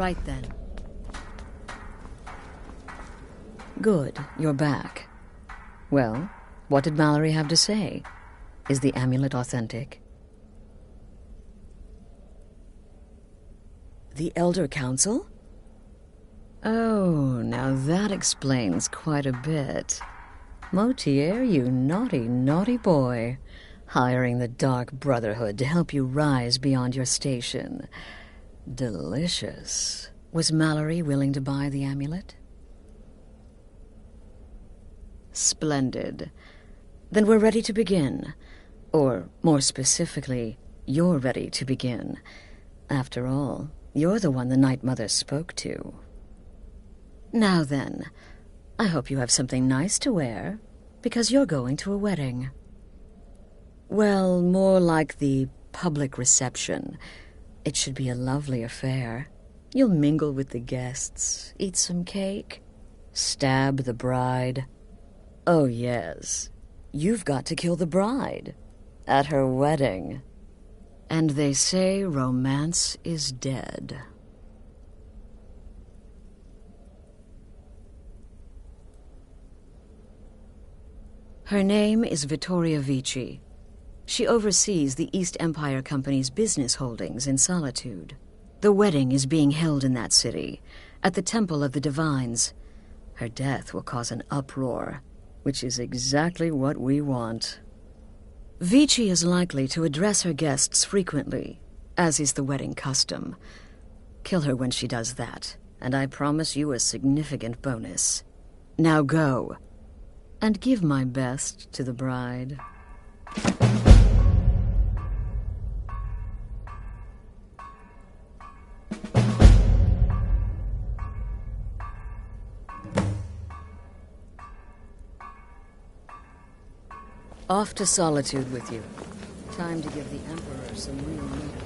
right then. Good, you're back. Well, what did Mallory have to say? Is the amulet authentic? The Elder Council? Oh, now that explains quite a bit. Motier, you naughty, naughty boy. Hiring the Dark Brotherhood to help you rise beyond your station. Delicious. Was Mallory willing to buy the amulet? Splendid. Then we're ready to begin. Or, more specifically, you're ready to begin. After all, you're the one the Night Mother spoke to. Now then, I hope you have something nice to wear, because you're going to a wedding. Well, more like the public reception. It should be a lovely affair. You'll mingle with the guests, eat some cake, stab the bride. Oh, yes, you've got to kill the bride at her wedding. And they say romance is dead. Her name is Vittoria Vici. She oversees the East Empire Company's business holdings in Solitude. The wedding is being held in that city, at the Temple of the Divines. Her death will cause an uproar, which is exactly what we want. Vici is likely to address her guests frequently, as is the wedding custom. Kill her when she does that, and I promise you a significant bonus. Now go, and give my best to the bride. Off to Solitude with you. Time to give the Emperor some real motivation.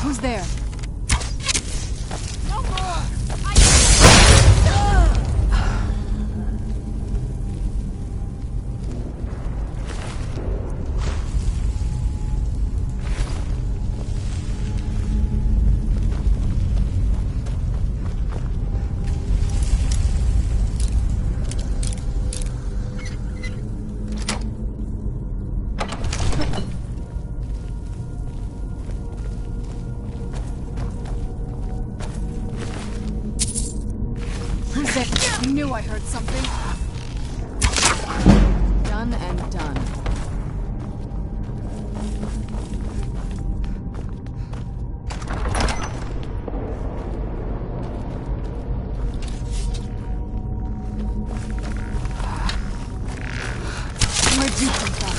Who's there? No more! I knew I heard something. Done and done. Where'd you come from?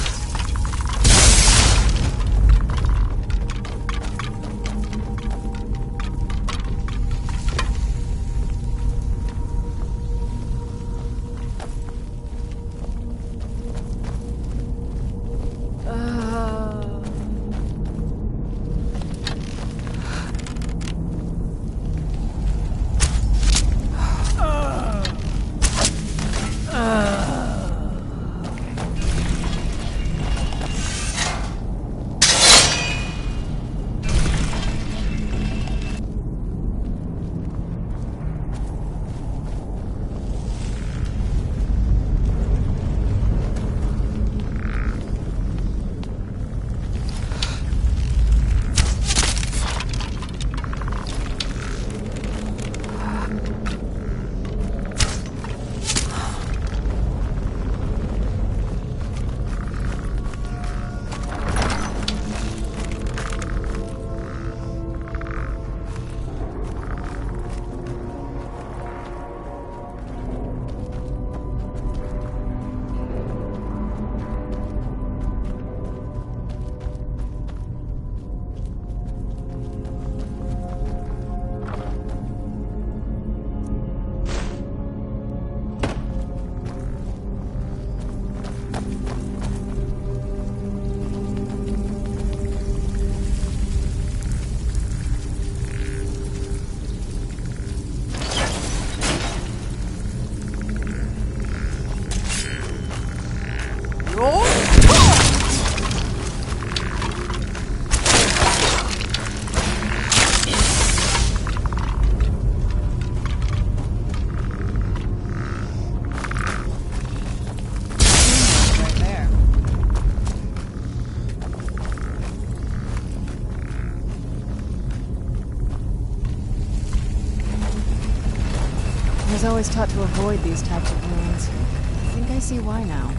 I was always taught to avoid these types of ruins. I think I see why now.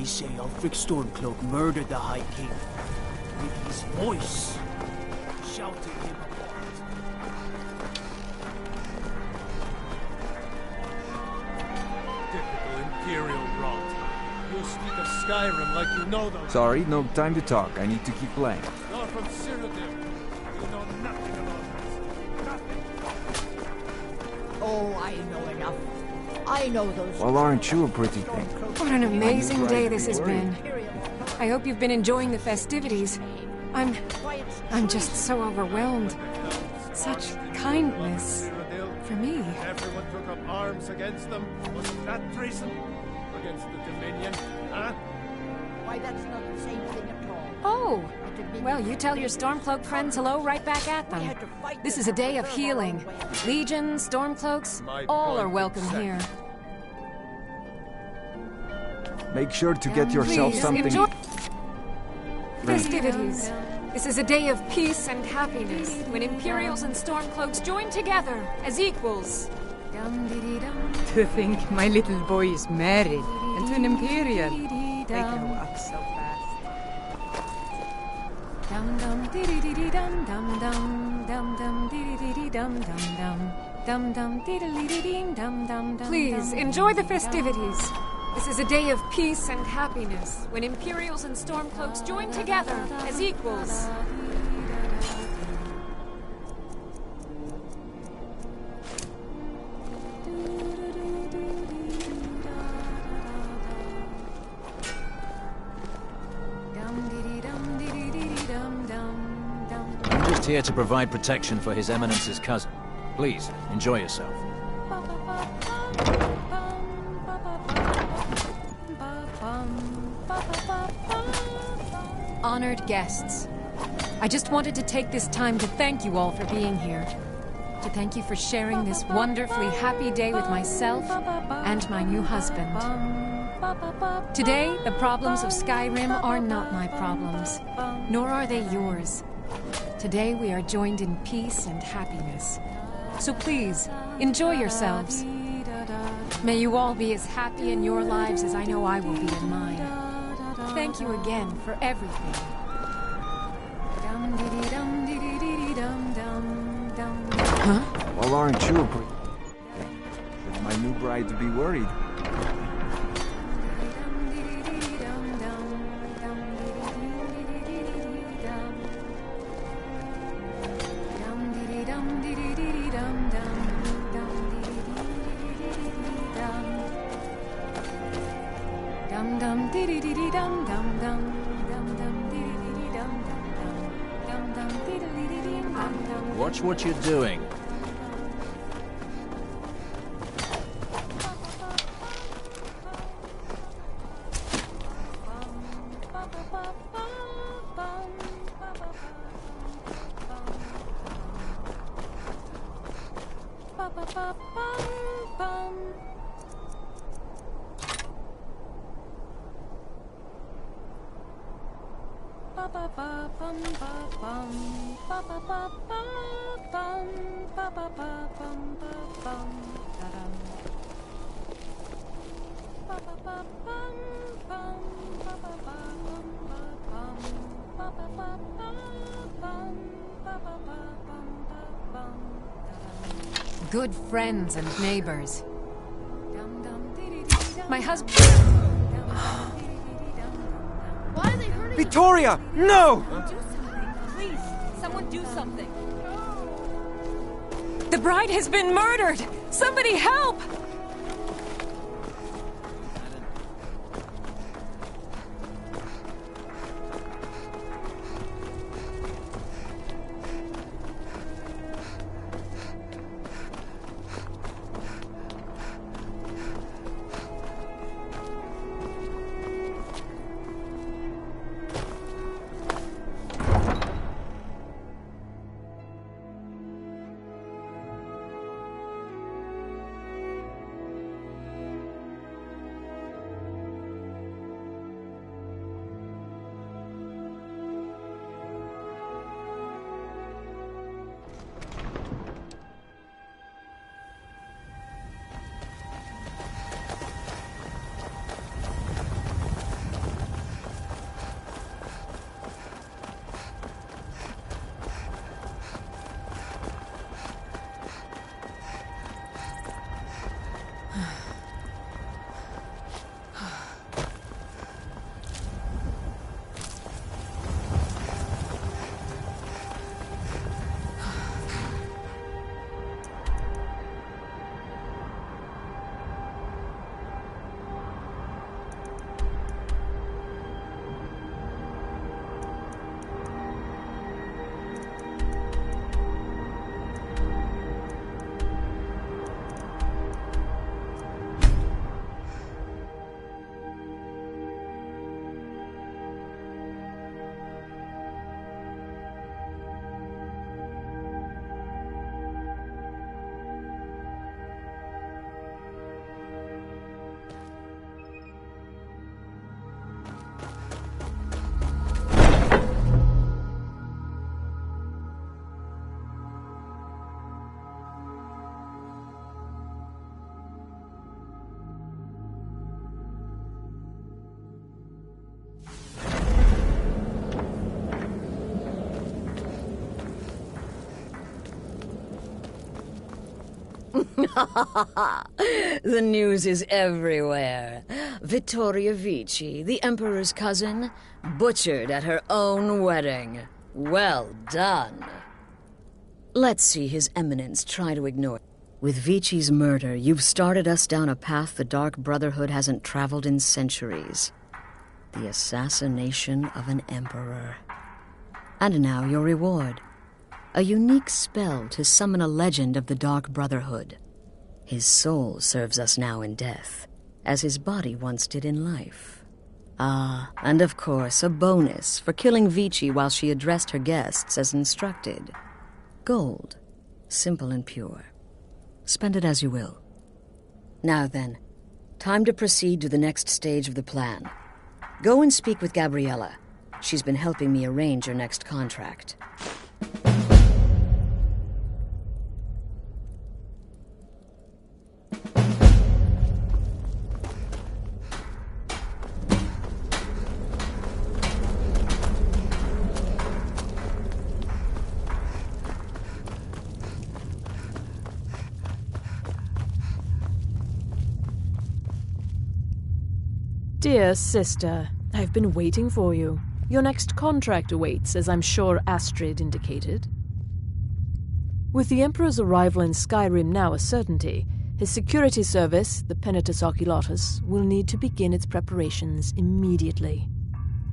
They say Ulfric Stormcloak murdered the High King. With his voice, shouting him apart. Typical Imperial rot. You speak of Skyrim like you know those. Sorry, no time to talk. I need to keep playing. You're from Cyrodiil. You know nothing about this. Nothing. Oh, I know enough. I know those. Well, aren't you a pretty thing? What an amazing day this has been. I hope you've been enjoying the festivities. I'm just so overwhelmed. Such kindness. For me. Everyone took up arms against them. Wasn't that treason? Against the Dominion, huh? Why, that's not the same thing at all. Oh! Well, you tell your Stormcloak friends hello right back at them. This is a day of healing. Legion, Stormcloaks, all are welcome here. Make sure to get yourself Please, something. enjoy festivities. This is a day of peace and happiness, when Imperials and Stormcloaks join together as equals. To think my little boy is married and to an Imperial. They grow up so fast. Dum dum diddy diddy dum dum dum dum dum diddy diddy dum dum dum dum dum diddly diddy dum dum dum. Please enjoy the festivities. This is a day of peace and happiness, when Imperials and Stormcloaks join together as equals. I'm just here to provide protection for His Eminence's cousin. Please, enjoy yourself. Honored guests, I just wanted to take this time to thank you all for being here. To thank you for sharing this wonderfully happy day with myself and my new husband. Today, the problems of Skyrim are not my problems, nor are they yours. Today, we are joined in peace and happiness. So please, enjoy yourselves. May you all be as happy in your lives as I know I will be in mine. Thank you again for everything. Huh? Well, aren't you a pretty? Is my new bride to be worried? Watch what you're doing. Good friends and neighbors. My husband... Why are they hurting Victoria! No! Do something. Please, someone do something. The bride has been murdered! Somebody help! The news is everywhere. Vittoria Vici, the Emperor's cousin, butchered at her own wedding. Well done. Let's see His Eminence try to ignore. With Vici's murder, you've started us down a path the Dark Brotherhood hasn't traveled in centuries. The assassination of an emperor. And now your reward. A unique spell to summon a legend of the Dark Brotherhood. His soul serves us now in death, as his body once did in life. Ah, and of course, a bonus for killing Vici while she addressed her guests as instructed. Gold, simple and pure. Spend it as you will. Now then, time to proceed to the next stage of the plan. Go and speak with Gabriella. She's been helping me arrange your next contract. Dear sister, I've been waiting for you. Your next contract awaits, as I'm sure Astrid indicated. With the Emperor's arrival in Skyrim now a certainty, his security service, the Penitus Oculatus, will need to begin its preparations immediately.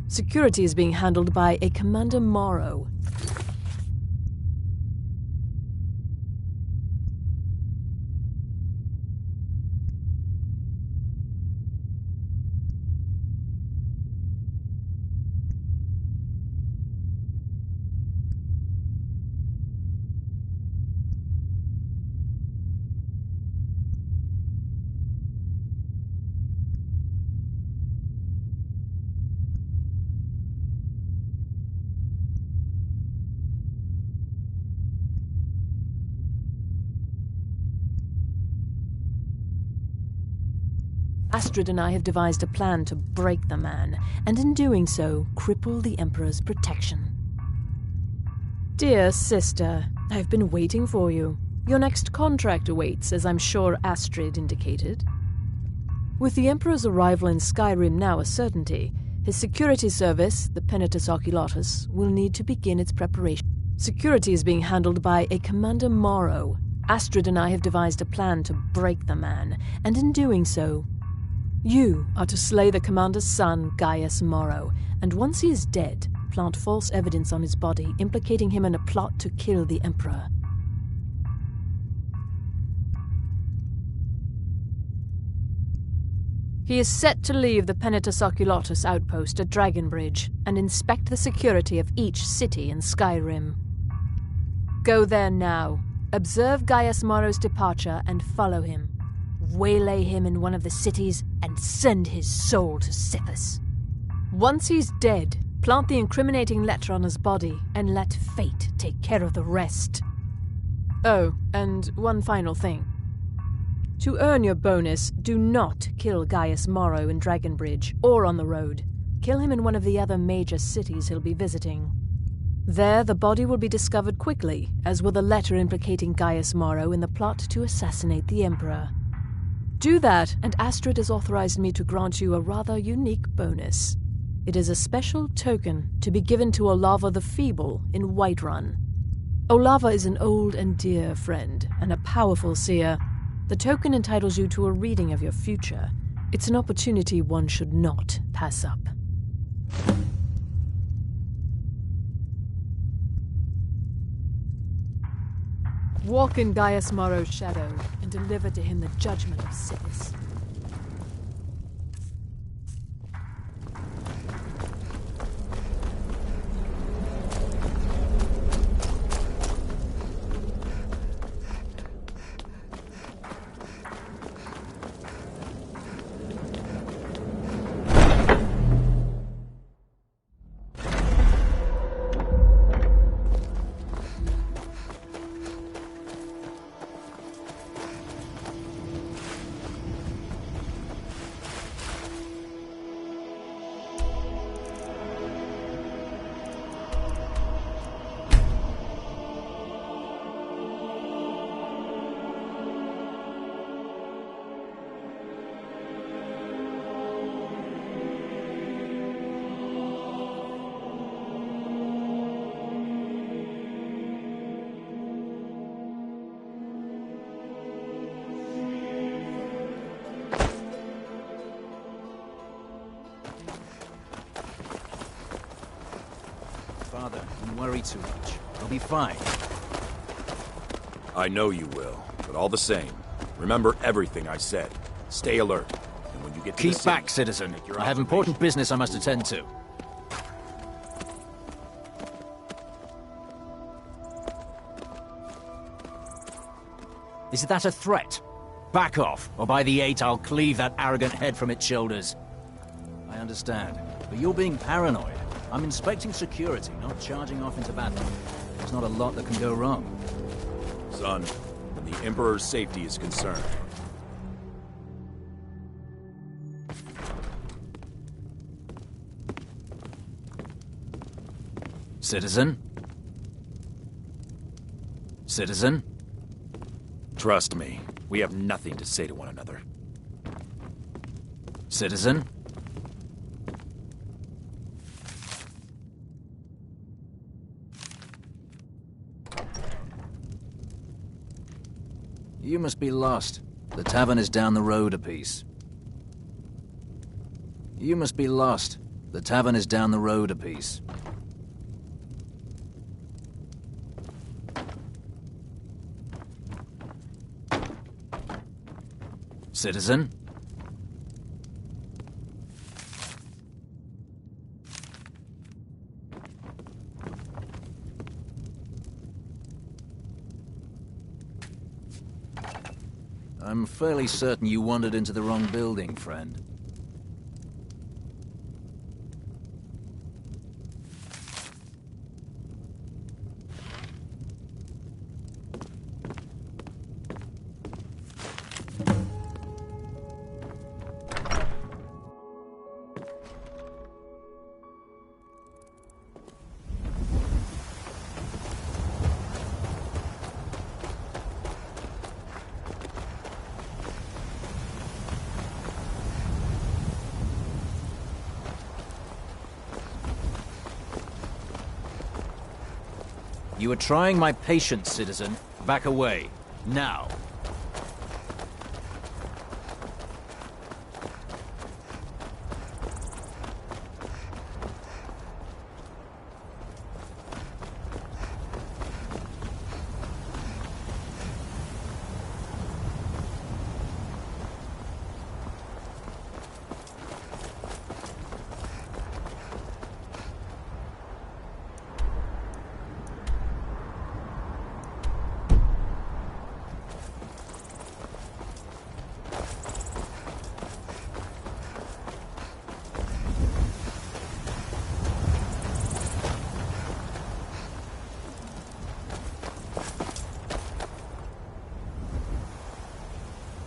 Security is being handled by a Commander Morrow. Astrid and I have devised a plan to break the man, and in doing so, cripple the Emperor's protection. Dear sister, I've been waiting for you. Your next contract awaits, as I'm sure Astrid indicated. With the Emperor's arrival in Skyrim now a certainty, his security service, the Penitus Oculatus, will need to begin its preparation. Security is being handled by a Commander Morrow. Astrid and I have devised a plan to break the man, and in doing so, you are to slay the commander's son, Gaius Morrow, and once he is dead, plant false evidence on his body, implicating him in a plot to kill the Emperor. He is set to leave the Penitus Oculatus outpost at Dragonbridge and inspect the security of each city in Skyrim. Go there now, observe Gaius Morrow's departure and follow him. Waylay him in one of the cities and send his soul to Sithis. Once he's dead, plant the incriminating letter on his body and let fate take care of the rest. Oh, and one final thing. To earn your bonus, do not kill Gaius Morrow in Dragonbridge or on the road. Kill him in one of the other major cities he'll be visiting. There, the body will be discovered quickly, as will the letter implicating Gaius Morrow in the plot to assassinate the Emperor. Do that, and Astrid has authorized me to grant you a rather unique bonus. It is a special token to be given to Olava the Feeble in Whiterun. Olava is an old and dear friend, and a powerful seer. The token entitles you to a reading of your future. It's an opportunity one should not pass up. Walk in Gaius Morrow's shadow and deliver to him the judgment of Sithis. too much. I'll be fine. I know you will, but all the same, remember everything I said. Stay alert. And when you get to the Keep city, back, citizen. make your I have important business I must attend to. Is that a threat? Back off, or by the 8 I'll cleave that arrogant head from its shoulders. I understand, but you're being paranoid. I'm inspecting security, not charging off into battle. There's not a lot that can go wrong. Son, when the Emperor's safety is concerned. Citizen? Citizen? Trust me, we have nothing to say to one another. Citizen? You must be lost. The tavern is down the road a piece. You must be lost. The tavern is down the road a piece. Citizen? I'm fairly certain you wandered into the wrong building, friend. You are trying my patience, citizen. Back away. Now.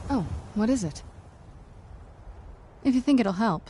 Oh, what is it? If you think it'll help.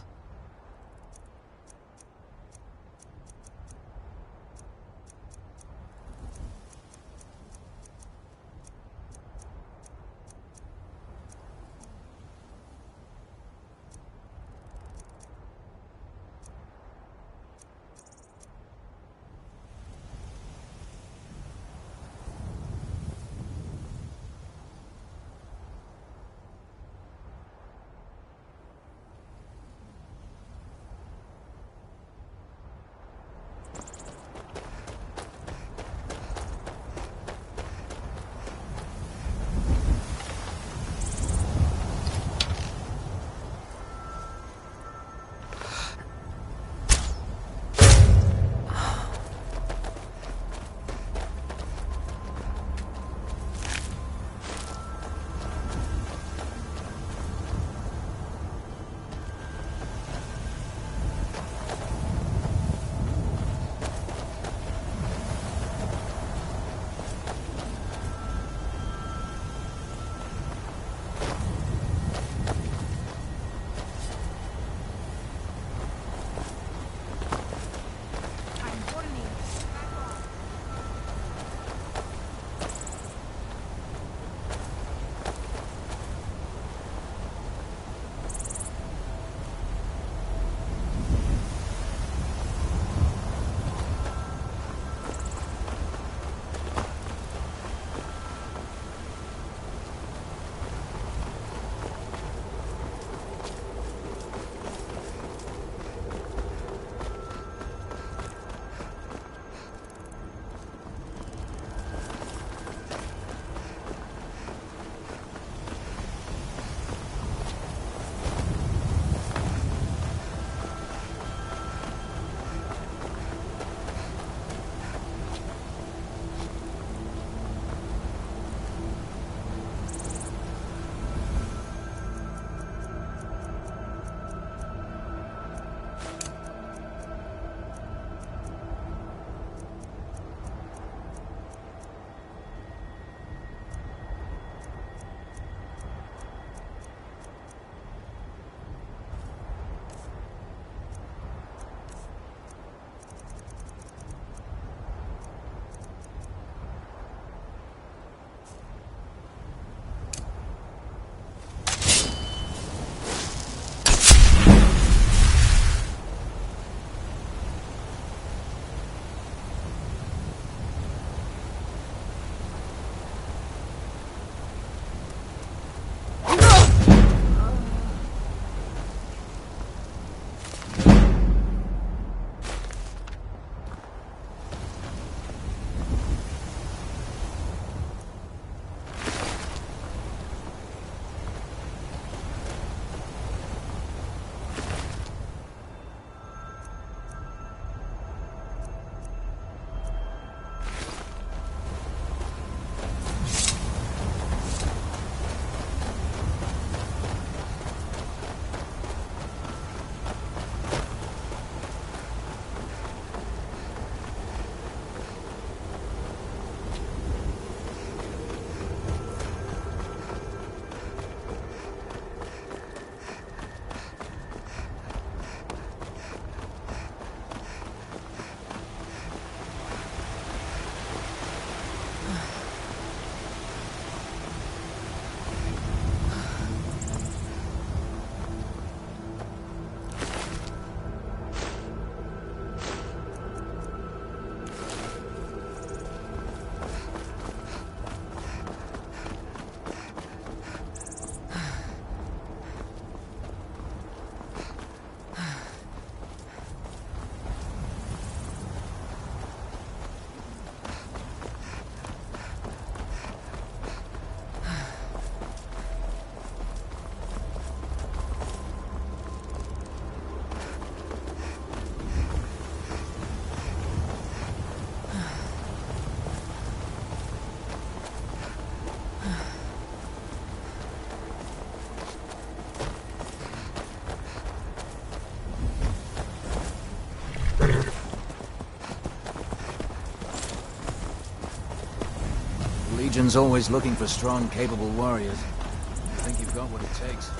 Legion's always looking for strong, capable warriors. I think you've got what it takes.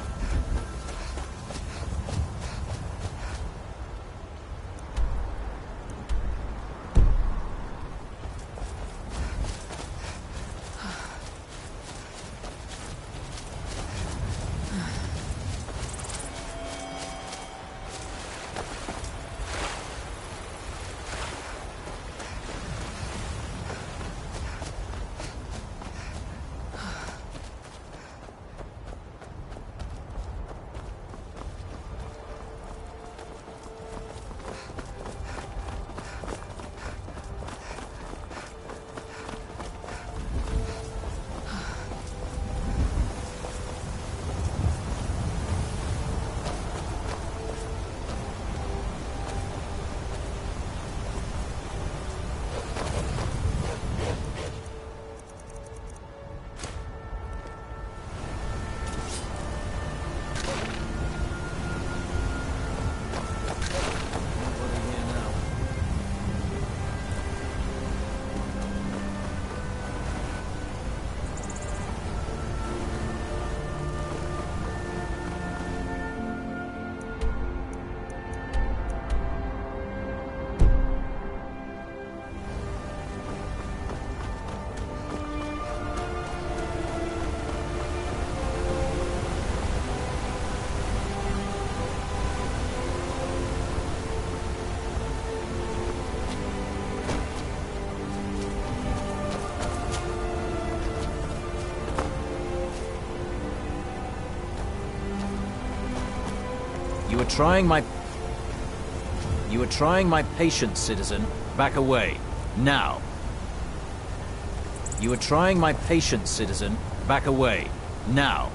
You were trying my patience, citizen. Back away. Now. You were trying my patience, citizen. Back away. Now.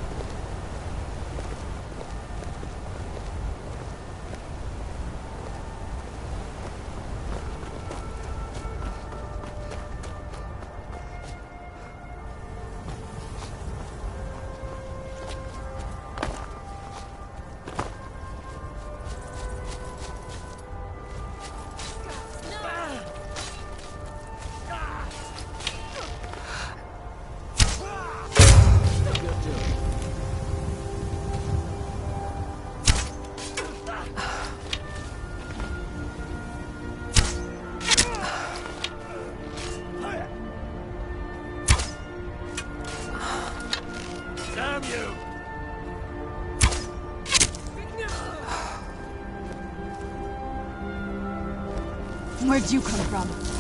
Where'd you come from?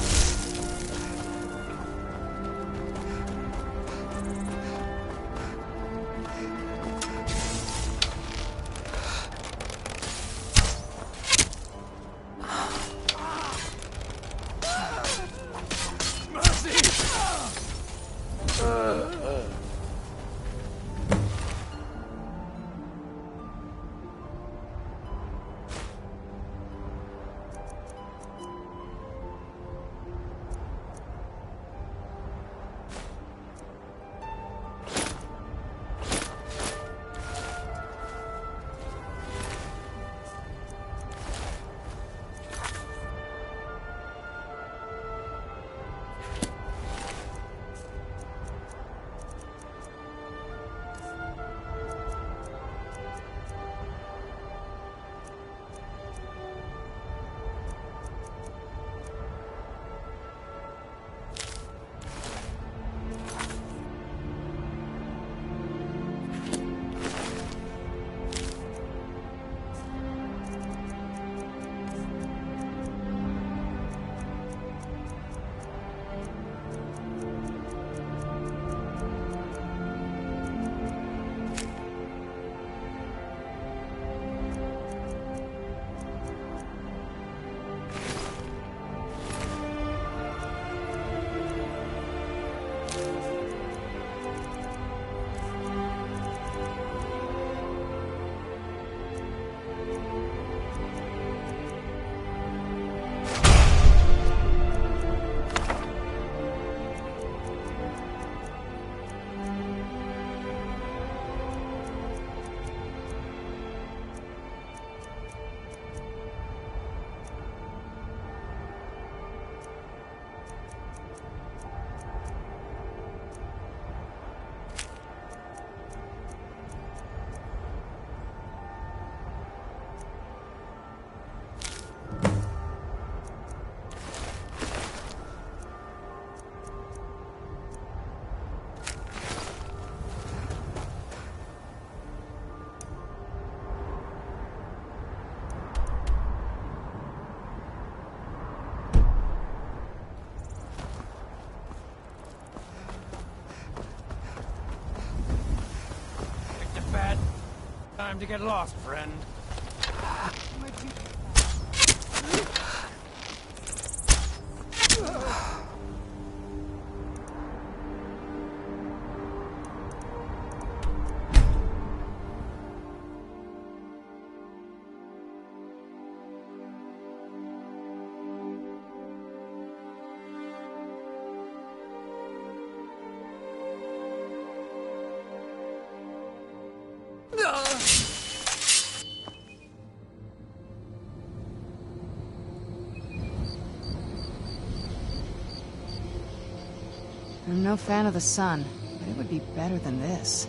Time to get lost, friend. I'm no fan of the sun, but it would be better than this.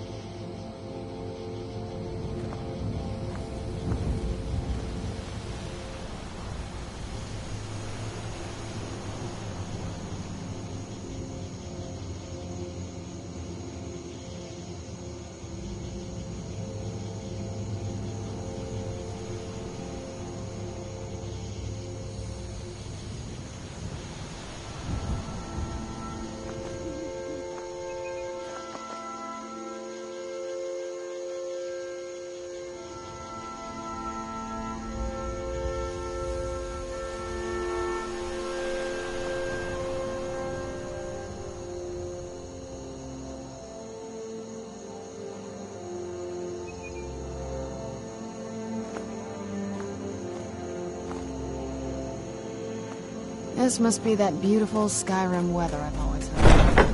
This must be that beautiful Skyrim weather I've always heard.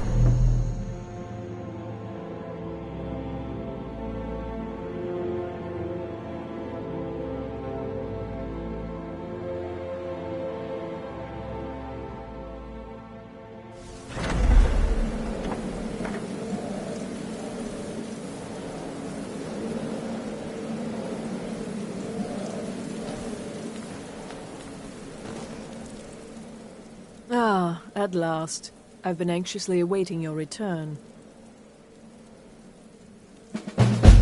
Ah, at last. I've been anxiously awaiting your return.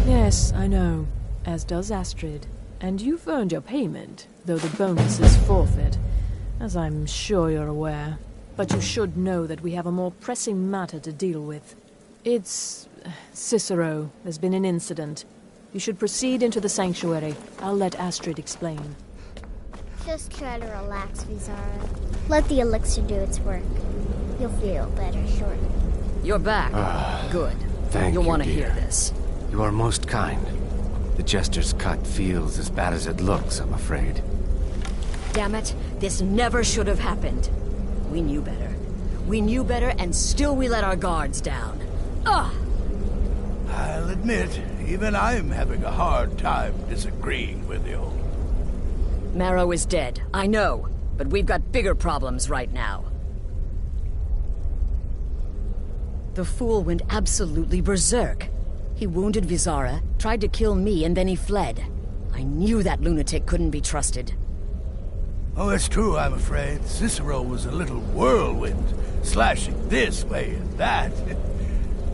Yes, I know. As does Astrid. And you've earned your payment, though the bonus is forfeit, as I'm sure you're aware. But you should know that we have a more pressing matter to deal with. It's... Cicero. There's been an incident. You should proceed into the sanctuary. I'll let Astrid explain. Just try to relax, Vizara. Let the elixir do its work. You'll feel better shortly. You're back. Good. Thank you, You'll want to dear. hear this. You are most kind. The Jester's cut feels as bad as it looks, I'm afraid. Damn it, this never should have happened. We knew better. We knew better, and still we let our guards down. Ugh! I'll admit, even I'm having a hard time disagreeing with you. Marrow is dead, I know, but we've got bigger problems right now. The fool went absolutely berserk. He wounded Vizara, tried to kill me, and then he fled. I knew that lunatic couldn't be trusted. Oh, it's true, I'm afraid. Cicero was a little whirlwind, slashing this way and that.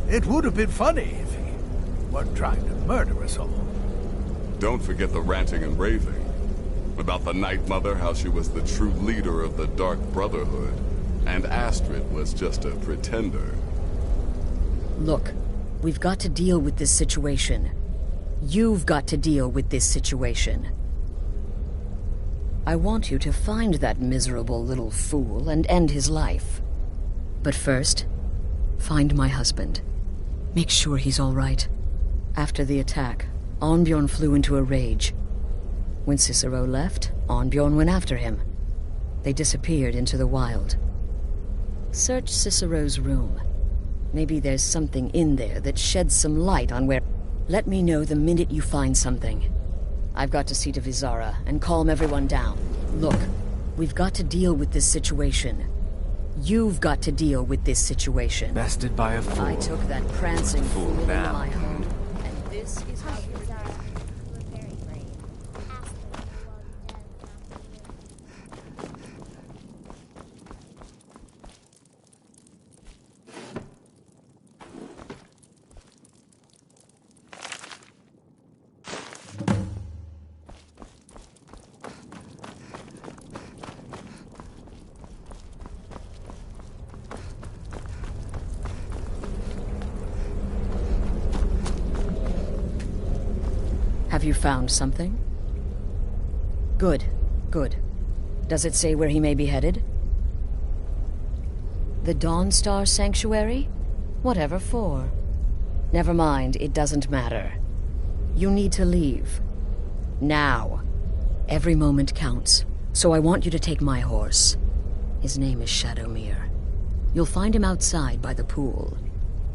It would have been funny if he weren't trying to murder us all. Don't forget the ranting and raving. About the Night Mother, how she was the true leader of the Dark Brotherhood, and Astrid was just a pretender. Look, we've got to deal with this situation. You've got to deal with this situation. I want you to find that miserable little fool and end his life. But first, find my husband. Make sure he's all right. After the attack, Arnbjorn flew into a rage. When Cicero left, Arnbjorn went after him. They disappeared into the wild. Search Cicero's room. Maybe there's something in there that sheds some light on where... Let me know the minute you find something. I've got to see to Vizara and calm everyone down. Look, we've got to deal with this situation. You've got to deal with this situation. Bested by a fool. I took that prancing fool into now. my home, and this is how... Have you found something? Good, good. Does it say where he may be headed? The Dawnstar Sanctuary? Whatever for. Never mind, it doesn't matter. You need to leave. Now. Every moment counts, so I want you to take my horse. His name is Shadowmere. You'll find him outside by the pool.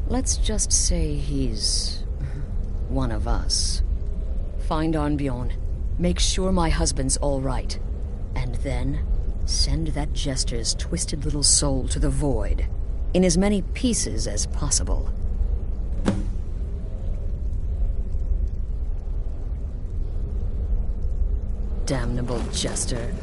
Let's just say he's one of us. Find Arnbjorn. Make sure my husband's all right. And then send that jester's twisted little soul to the void, in as many pieces as possible. Damnable jester.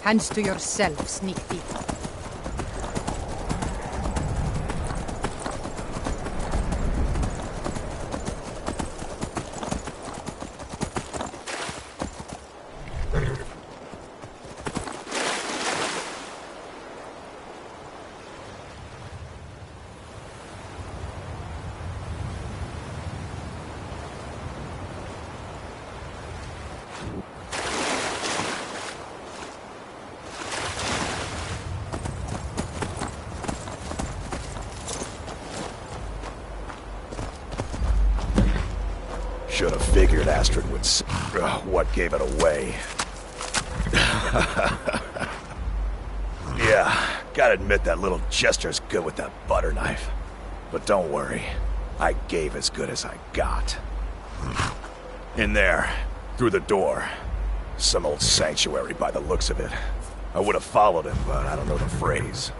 Hands to yourself, sneak thief. Should have figured Astrid would what gave it away. Yeah, gotta admit that little jester's good with that butter knife. But don't worry, I gave as good as I got. In there, through the door. Some old sanctuary by the looks of it. I would have followed him, but I don't know the phrase.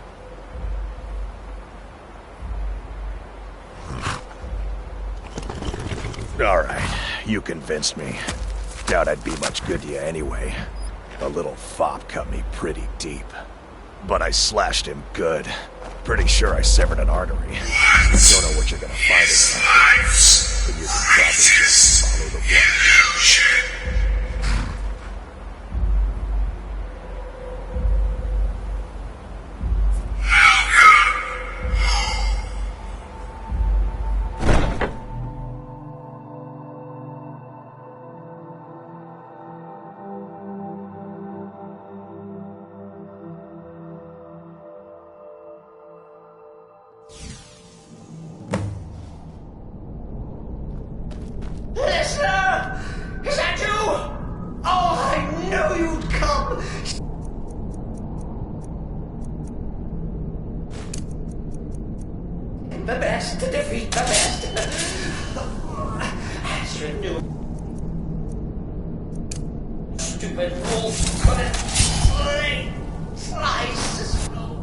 All right, you convinced me. Doubt I'd be much good to you anyway. A little fop cut me pretty deep. But I slashed him good. Pretty sure I severed an artery. Don't know what you're gonna find in there, but you can probably just follow the blood. Listener! Is that you? Oh, I knew you'd come! The best to defeat the best. Astrid knew. Stupid wolf couldn't slice his soul.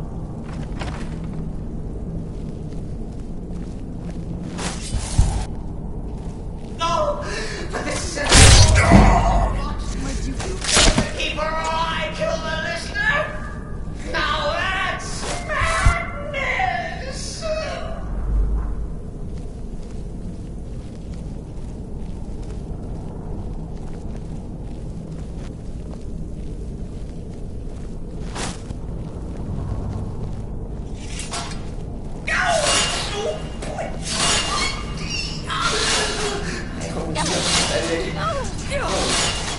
No! But this is what'd you do? The keeper or I killed the listener? Now that's madness!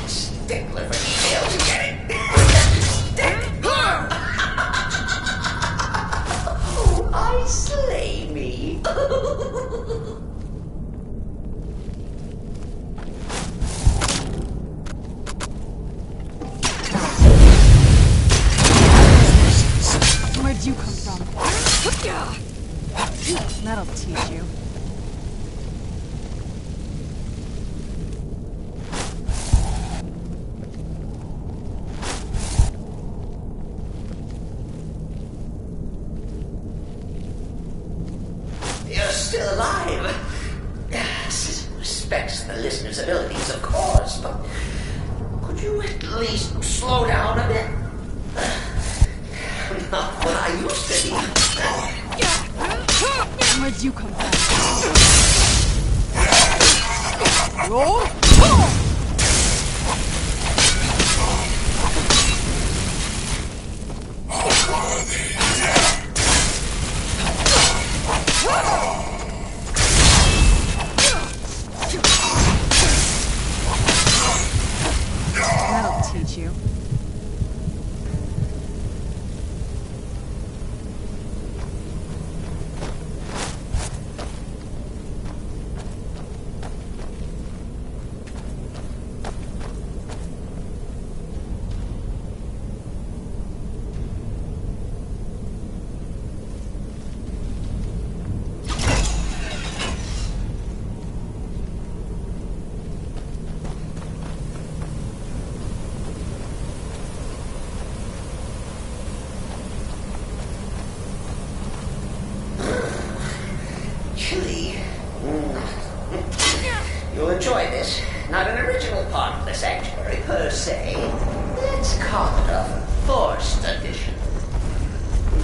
Stickler for details, you get it? Oh, I slay me. Where'd you come from? That'll teach you. You're still alive. Respects the listener's abilities, of course, but could you at least slow down a bit? Not what I used to be. Where'd you come from? Roll! That'll teach you. Chilly. You'll enjoy this. Not an original part of the sanctuary per se. Let's call it a forced addition.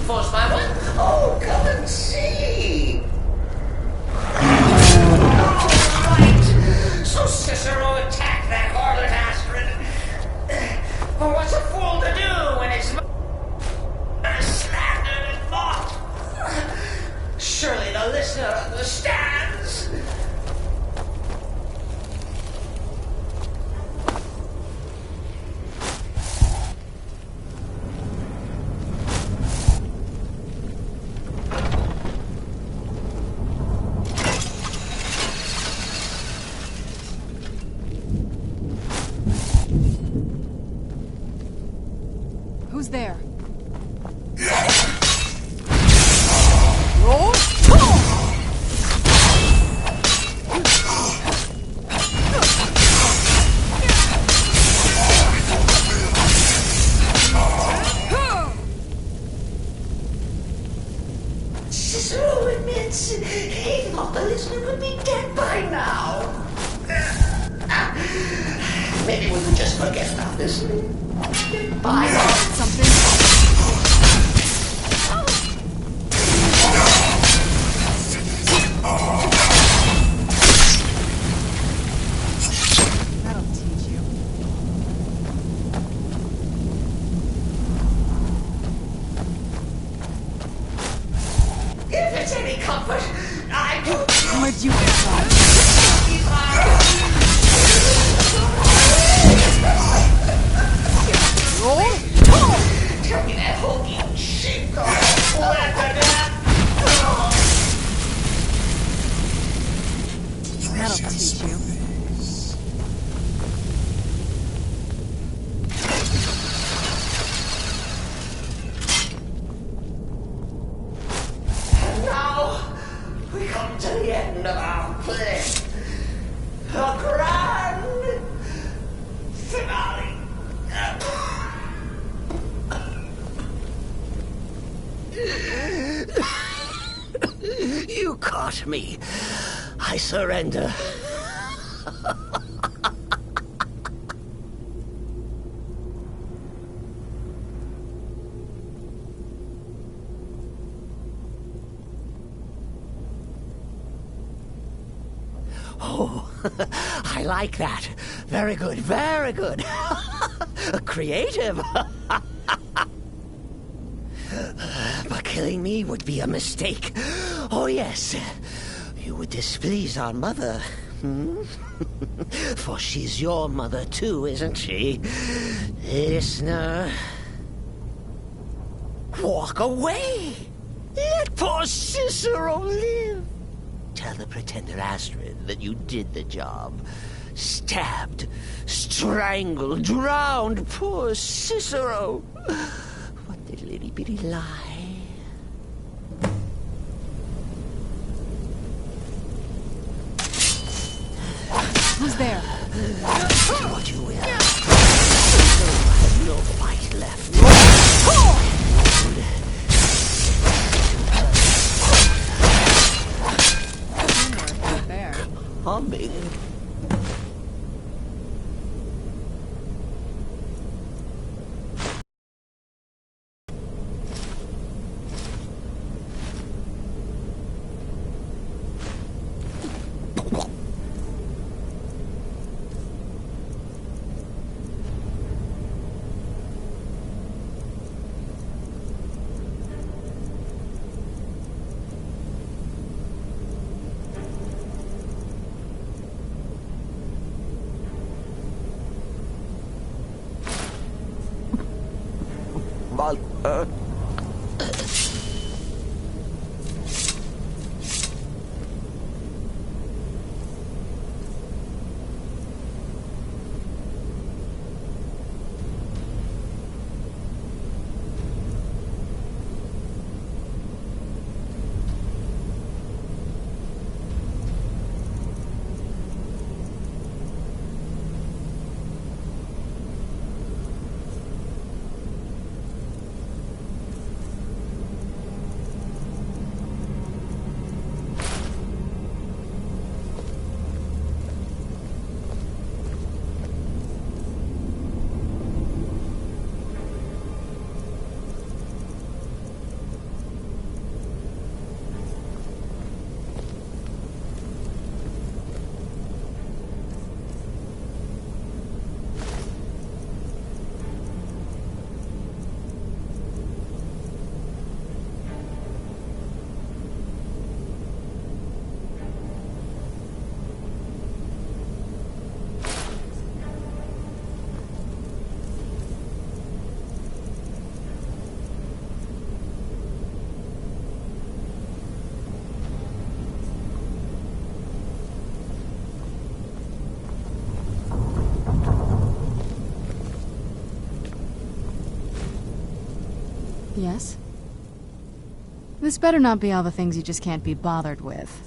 Forced by what? Oh, come and see. All right. So Cicero attacked that harlot Astrid. Well, what's a fool to do when his mother slandered and mocked? Surely the listener understands. Who's there? Cicero admits he thought the listener would be dead by now. Maybe we could just forget about this. Bye. Something. That'll teach you. If it's any comfort, I do. Where'd you get from? Tell me that hokey shit. That'll teach you. Now, we come to the end of our play. A grand finale. You caught me. I surrender. Oh, I like that. Very good, very good. Creative. But killing me would be a mistake. Oh, yes. You would displease our mother. Hmm? For she's your mother too, isn't she? Listener. Walk away. Let poor Cicero live. Tell the pretender Astrid that you did the job. Stabbed, strangled, drowned poor Cicero. What little itty bitty lie. Who's there? Do what you will. You have no fight left. There. Humming. Yes? This better not be all the things you just can't be bothered with.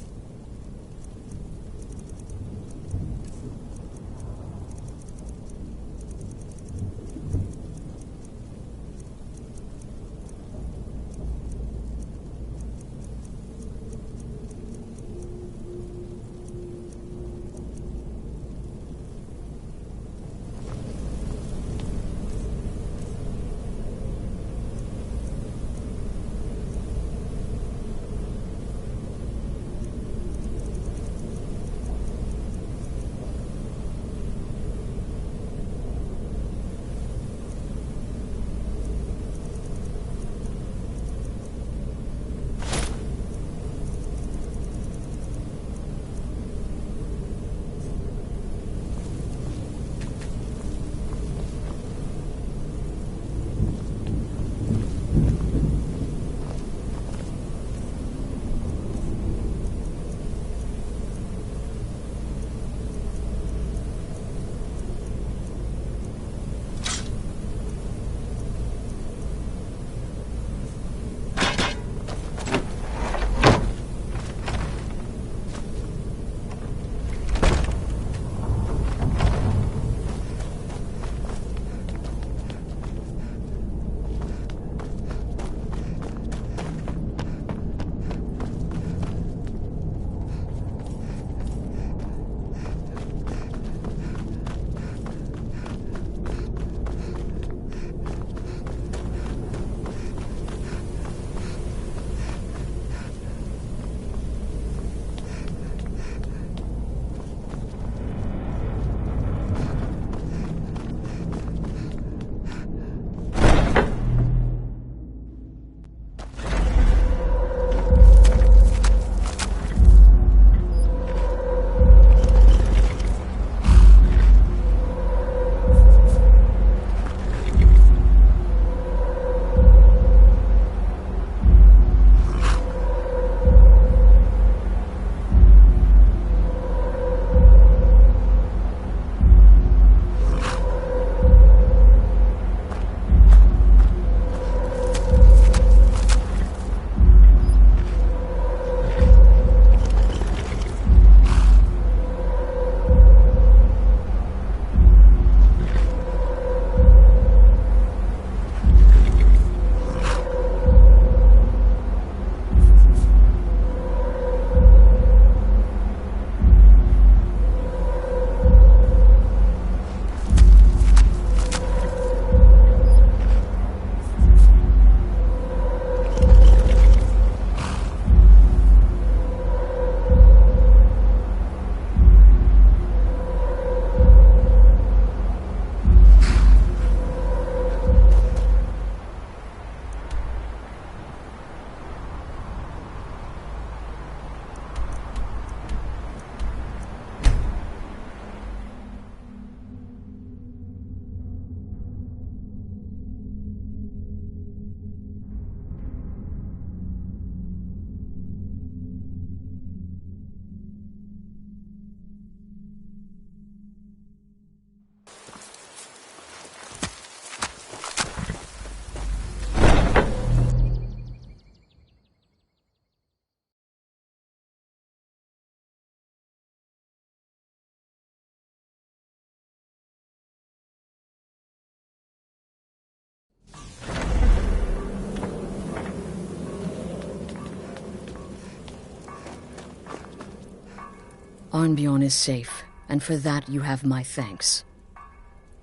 Arnbjorn is safe, and for that you have my thanks.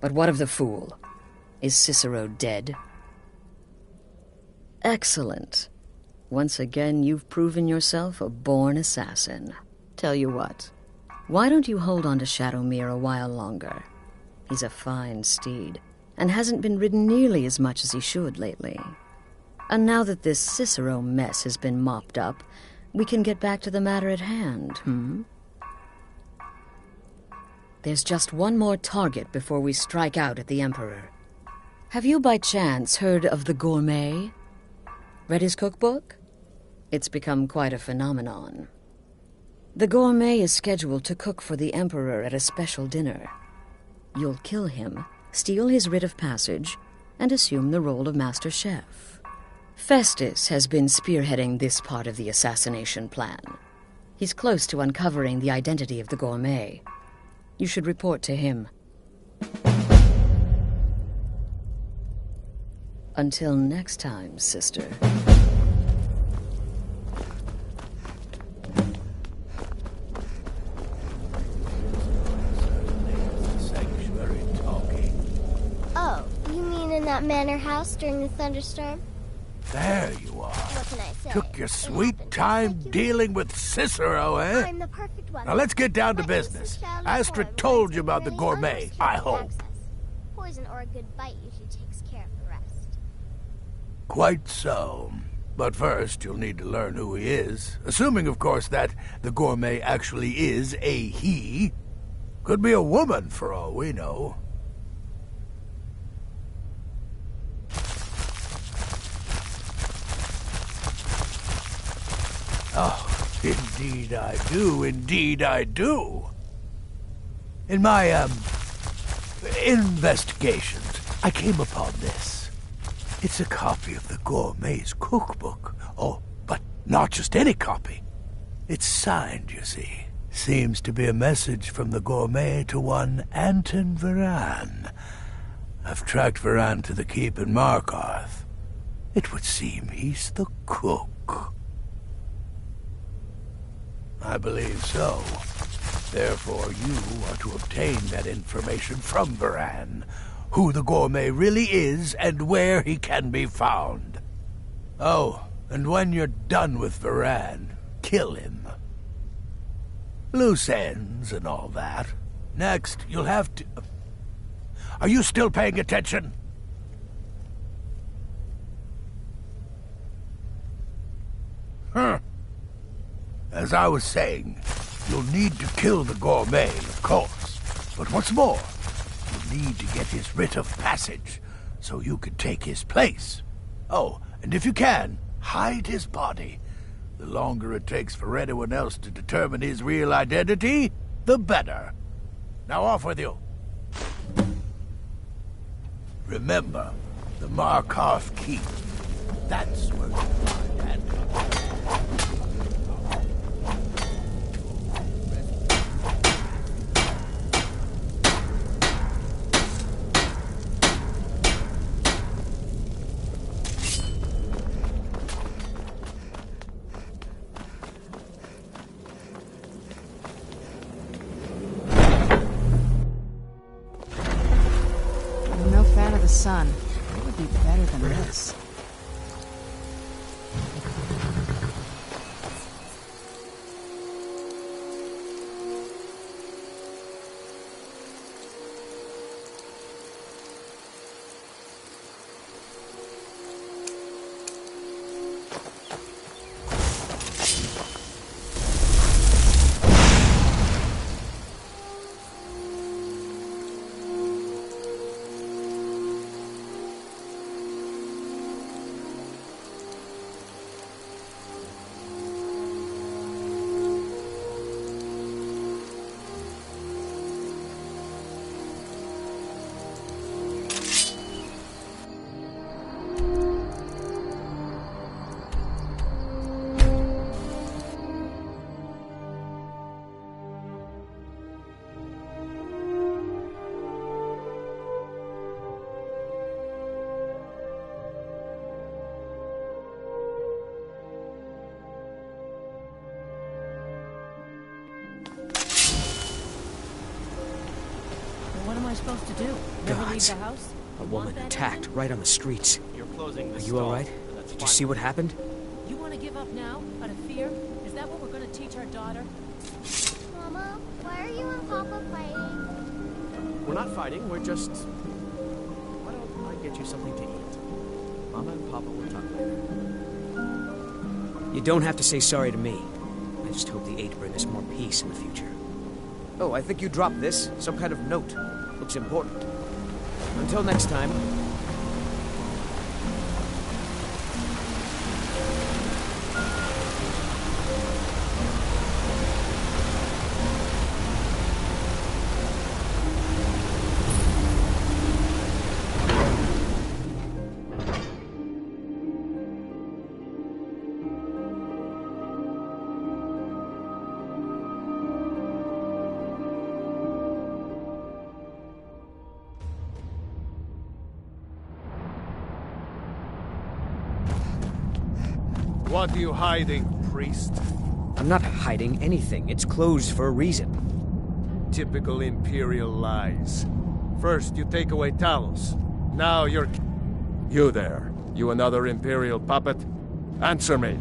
But what of the fool? Is Cicero dead? Excellent. Once again, you've proven yourself a born assassin. Tell you what, why don't you hold on to Shadowmere a while longer? He's a fine steed, and hasn't been ridden nearly as much as he should lately. And now that this Cicero mess has been mopped up, we can get back to the matter at hand, There's just one more target before we strike out at the Emperor. Have you by chance heard of the Gourmet? Read his cookbook? It's become quite a phenomenon. The Gourmet is scheduled to cook for the Emperor at a special dinner. You'll kill him, steal his writ of passage, and assume the role of Master Chef. Festus has been spearheading this part of the assassination plan. He's close to uncovering the identity of the Gourmet. You should report to him. Until next time, sister. Oh, you mean in that manor house during the thunderstorm? There you are. What can I say? Took your sweet time dealing with Cicero, eh? I'm the perfect one. Now let's get down to business. Astrid told you about the Gourmet, I hope. Poison or a good bite usually takes care of the rest. Quite so. But first, you'll need to learn who he is. Assuming, of course, that the Gourmet actually is a he. Could be a woman, for all we know. Oh, indeed I do, indeed I do. In my, investigations, I came upon this. It's a copy of the Gourmet's cookbook. Oh, but not just any copy. It's signed, you see. Seems to be a message from the Gourmet to one Anton Varan. I've tracked Varan to the keep in Markarth. It would seem he's the cook. I believe so. Therefore, you are to obtain that information from Varan, who the Gourmet really is and where he can be found. Oh, and when you're done with Varan, kill him. Loose ends and all that. Next, you'll have to... Are you still paying attention? As I was saying, you'll need to kill the Gourmet, of course. But what's more, you'll need to get his writ of passage, so you can take his place. Oh, and if you can, hide his body. The longer it takes for anyone else to determine his real identity, the better. Now off with you. Remember, the Markarth Keep. That's where you'll find Anton. Sun. It would be better than this. I supposed to do? Never leave Gods. the house? A woman attacked right on the streets. You're closing the Are you alright? Did you see what happened? You want to give up now? Out of fear? Is that what we're going to teach our daughter? Mama, why are you and Papa fighting? We're not fighting, we're just... Why don't I get you something to eat? Mama and Papa will talk later. You don't have to say sorry to me. I just hope the Eight bring us more peace in the future. Oh, I think you dropped this. Some kind of note. Looks important. Until next time. What are you hiding, priest? I'm not hiding anything. It's closed for a reason. Typical Imperial lies. First, you take away Talos. Now you're... You there. You another Imperial puppet? Answer me.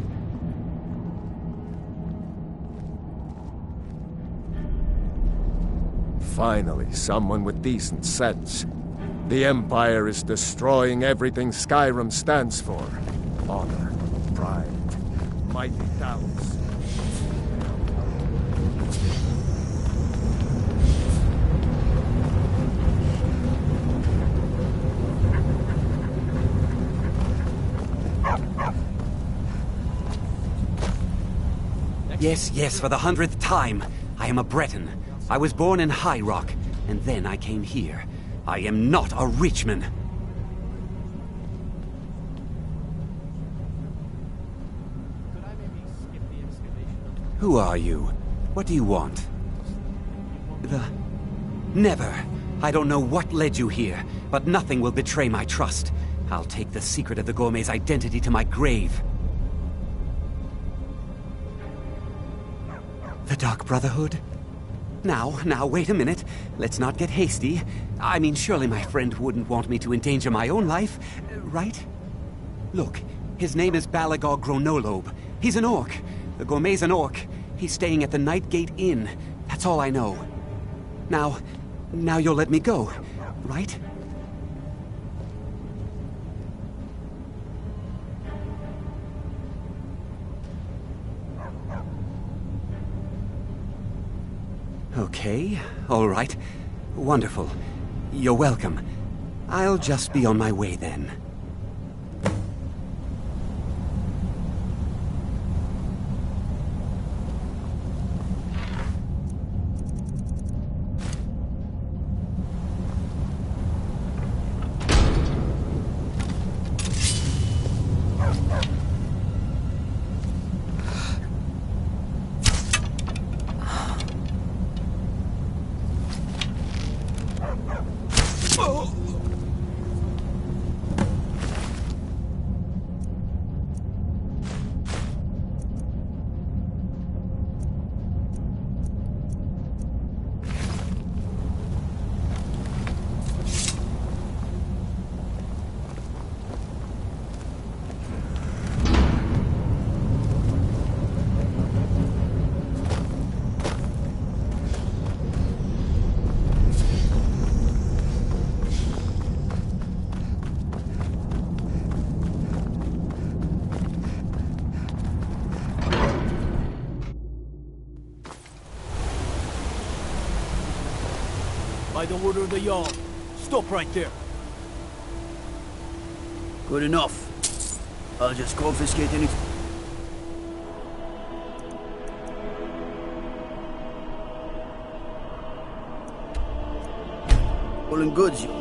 Finally, someone with decent sense. The Empire is destroying everything Skyrim stands for. Honor, pride, mighty Talos. Yes, yes, for the 100th time. I am a Breton. I was born in High Rock, and then I came here. I am not a Richman. Who are you? What do you want? Never. I don't know what led you here, but nothing will betray my trust. I'll take the secret of the Gourmet's identity to my grave. The Dark Brotherhood? Now, wait a minute. Let's not get hasty. I mean, surely my friend wouldn't want me to endanger my own life, right? Look, his name is Balagog Gronolobe. He's an orc. The Gourmet's an orc. He's staying at the Nightgate Inn. That's all I know. Now you'll let me go, right? Okay, all right. Wonderful. You're welcome. I'll just be on my way then. By the order of the Jarl, stop right there. Good enough. I'll just confiscate any... Stolen goods, you...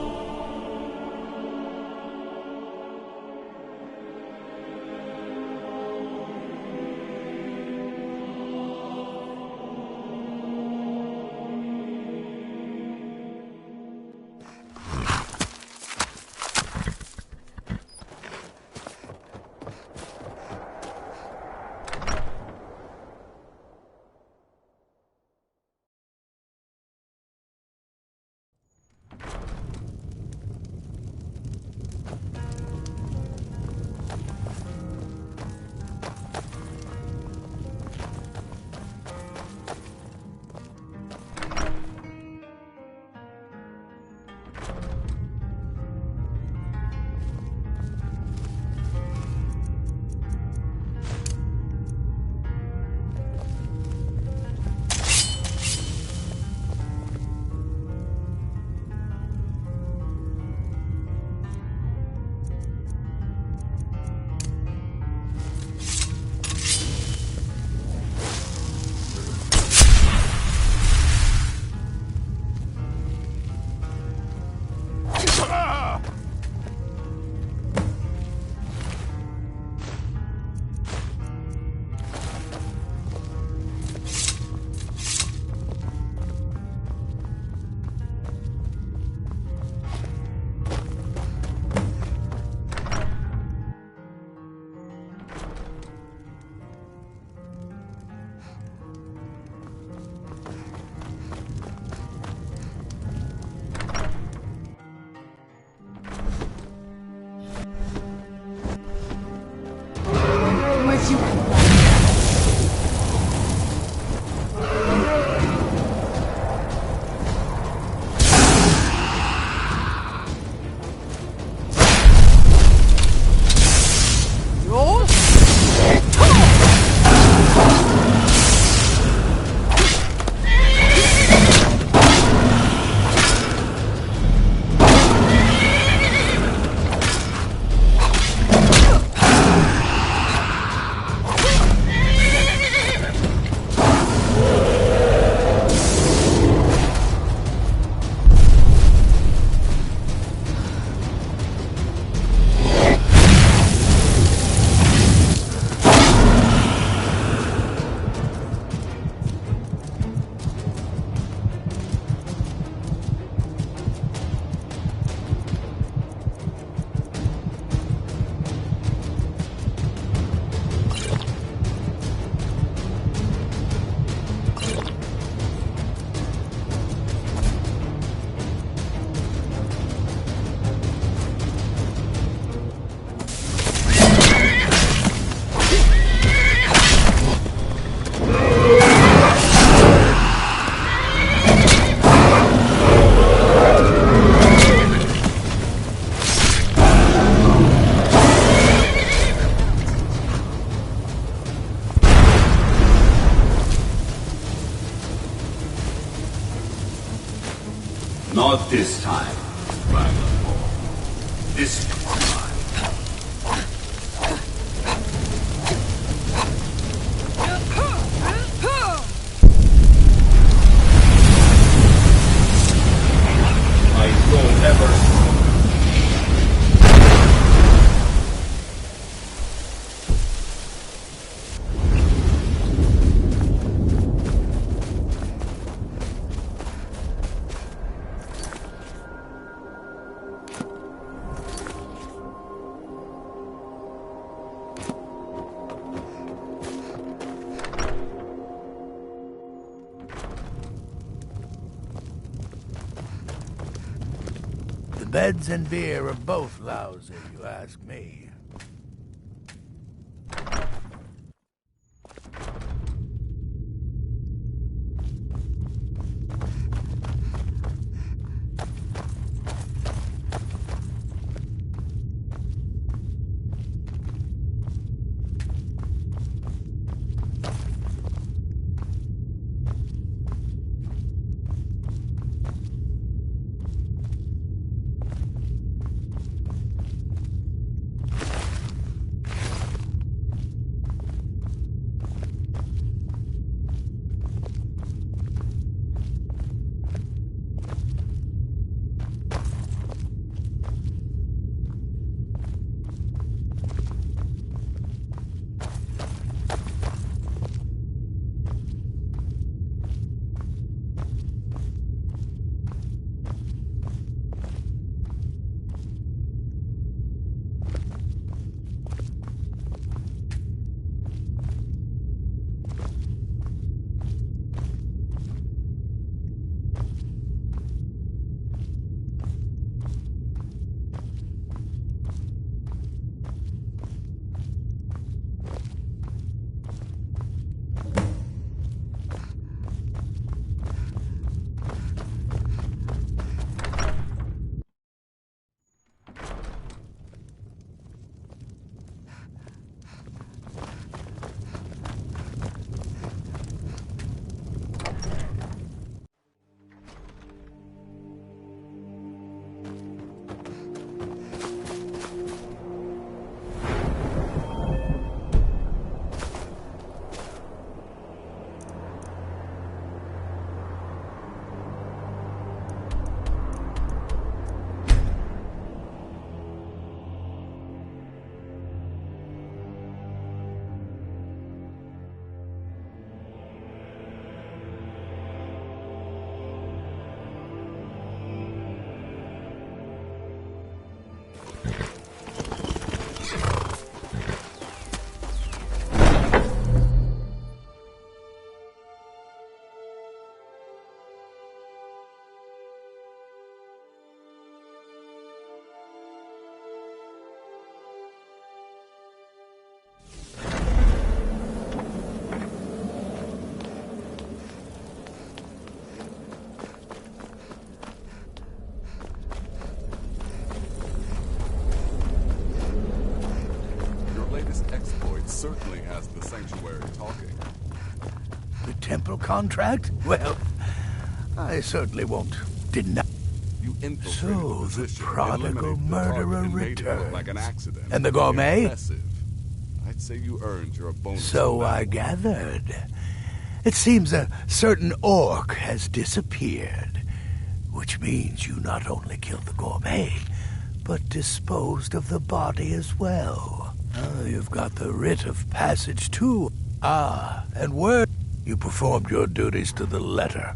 Not this time, Dragonborn. This time. I will never. Beds and beer are both lousy, you ask me. Certainly has the sanctuary talking. The temple contract? Well, I certainly won't deny. You infiltrated So the the position, prodigal eliminated the murderer target, and made it look returns. like an accident. And the gourmet? Impressive. I'd say you earned your bonus. So I gathered. It seems a certain orc has disappeared, which means you not only killed the gourmet, but disposed of the body as well. You've got the writ of passage too. Ah, and word you performed your duties to the letter.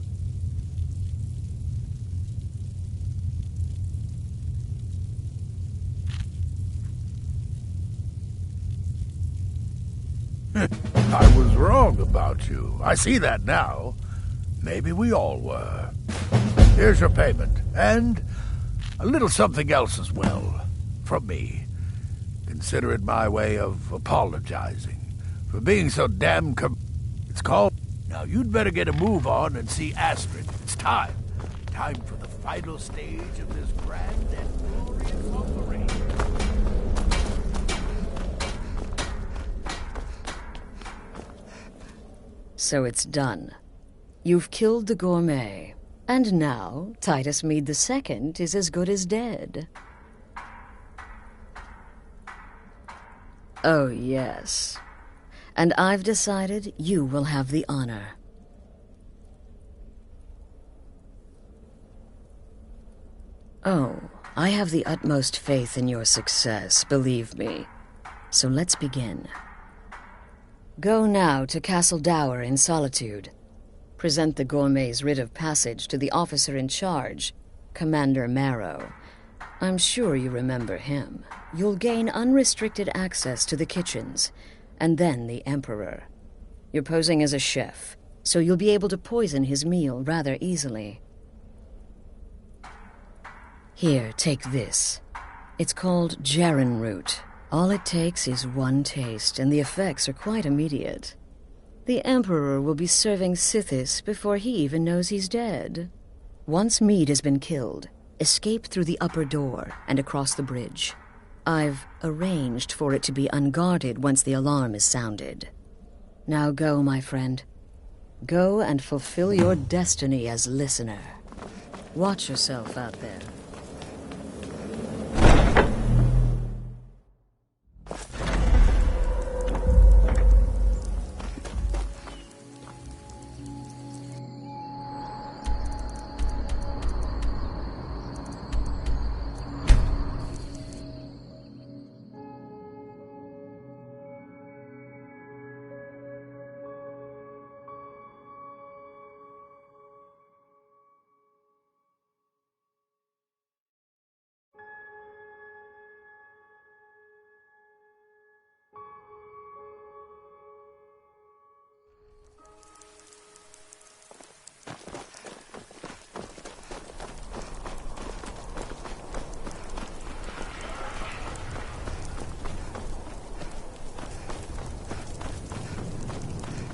I was wrong about you. I see that now. Maybe we all were. Here's your payment, and a little something else as well, from me. Consider it my way of apologizing for being so damn It's called... Now, you'd better get a move on and see Astrid. It's time. Time for the final stage of this grand and glorious offering. So it's done. You've killed the gourmet. And now, Titus Mede II is as good as dead. Oh, yes. And I've decided you will have the honor. Oh, I have the utmost faith in your success, believe me. So let's begin. Go now to Castle Dower in Solitude. Present the gourmet's writ of passage to the officer in charge, Commander Marrow. I'm sure you remember him. You'll gain unrestricted access to the kitchens, and then the Emperor. You're posing as a chef, so you'll be able to poison his meal rather easily. Here, take this. It's called Jarren root. All it takes is one taste, and the effects are quite immediate. The Emperor will be serving Sithis before he even knows he's dead. Once Mede has been killed, escape through the upper door and across the bridge. I've arranged for it to be unguarded once the alarm is sounded. Now go, my friend. Go and fulfill your destiny as listener. Watch yourself out there.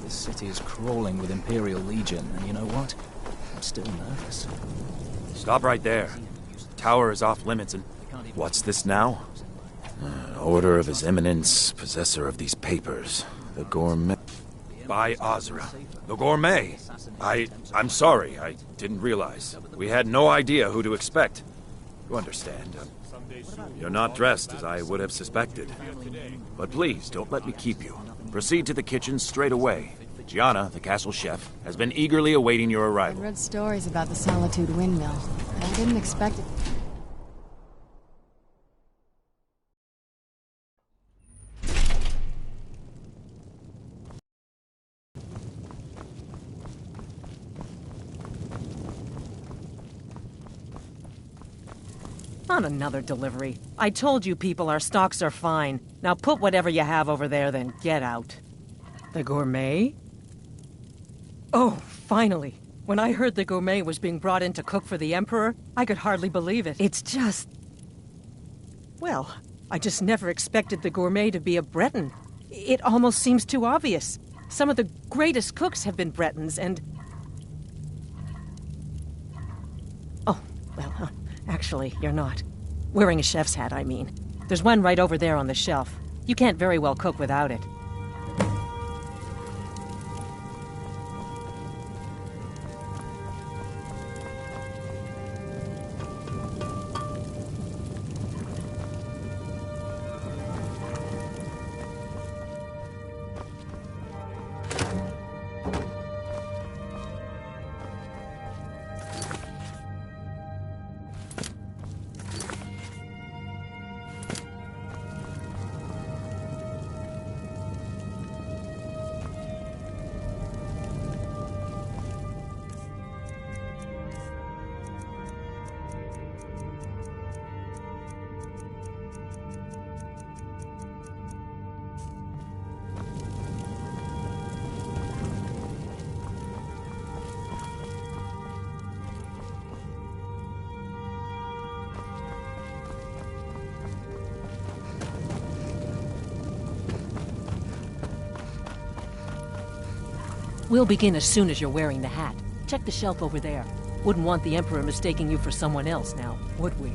The city is crawling with Imperial Legion, and you know what? I'm still nervous. Stop right there. The tower is off limits and... What's this now? An order of His Eminence, possessor of these papers. The gourmet... By Ozra. The gourmet. I'm sorry. I didn't realize. We had no idea who to expect. You understand. You're not dressed as I would have suspected. But please, don't let me keep you. Proceed to the kitchen straight away. Gianna, the castle chef, has been eagerly awaiting your I arrival. read stories about the Solitude windmill, but I didn't expect it. On another delivery. I told you people our stocks are fine. Now put whatever you have over there, then get out. The gourmet? Oh, finally. When I heard the gourmet was being brought in to cook for the Emperor, I could hardly believe it. It's just... Well, I just never expected the gourmet to be a Breton. It almost seems too obvious. Some of the greatest cooks have been Bretons, and... Oh, well, actually, you're not. Wearing a chef's hat, I mean. There's one right over there on the shelf. You can't very well cook without it. We'll begin as soon as you're wearing the hat. Check the shelf over there. Wouldn't want the Emperor mistaking you for someone else now, would we?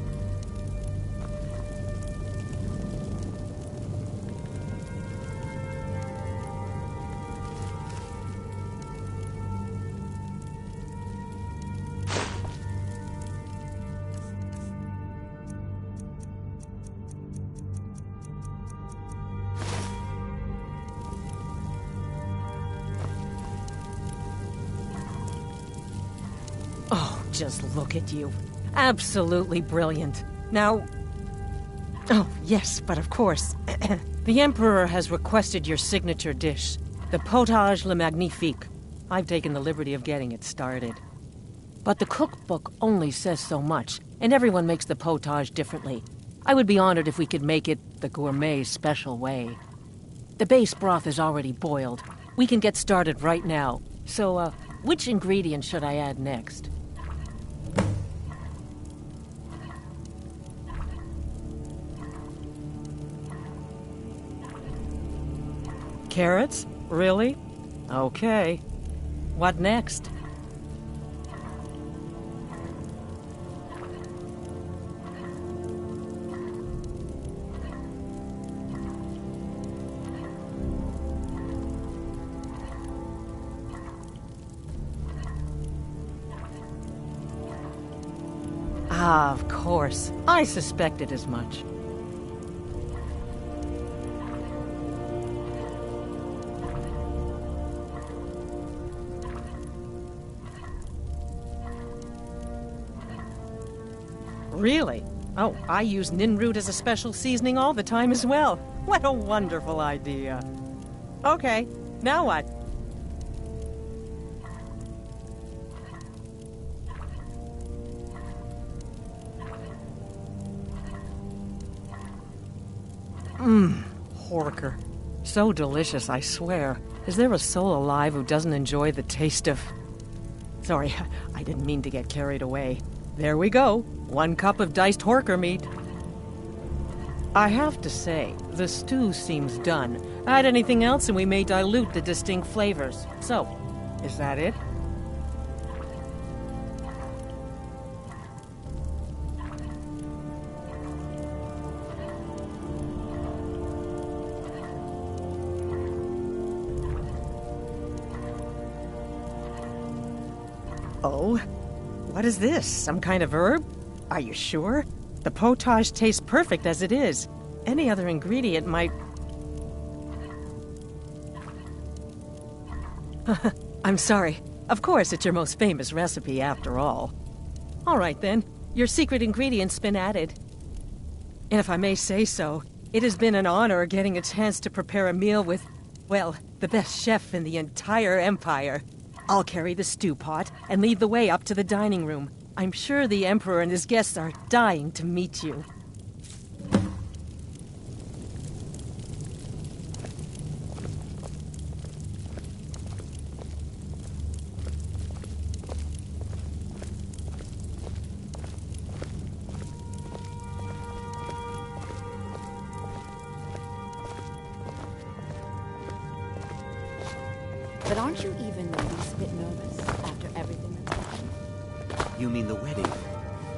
Oh, just look at you. Absolutely brilliant. Now... Oh, yes, but of course. The Emperor has requested your signature dish, the potage le magnifique. I've taken the liberty of getting it started. But the cookbook only says so much, and everyone makes the potage differently. I would be honored if we could make it the gourmet special way. The base broth is already boiled. We can get started right now. So, which ingredient should I add next? Carrots? Really? Okay. What next? Ah, of course. I suspected as much. Really? Oh, I use nin root as a special seasoning all the time as well. What a wonderful idea. Okay, now what? Horker. So delicious, I swear. Is there a soul alive who doesn't enjoy the taste of... Sorry, I didn't mean to get carried away. There we go. 1 cup of diced horker meat. I have to say, the stew seems done. Add anything else and we may dilute the distinct flavors. So, is that it? Oh? What is this? Some kind of herb? Are you sure? The potage tastes perfect as it is. Any other ingredient might... I'm sorry. Of course, it's your most famous recipe after all. All right then, your secret ingredient's been added. And if I may say so, it has been an honor getting a chance to prepare a meal with, well, the best chef in the entire Empire. I'll carry the stew pot and lead the way up to the dining room. I'm sure the Emperor and his guests are dying to meet you. But aren't you even the least bit nervous after everything that's happened? You mean the wedding?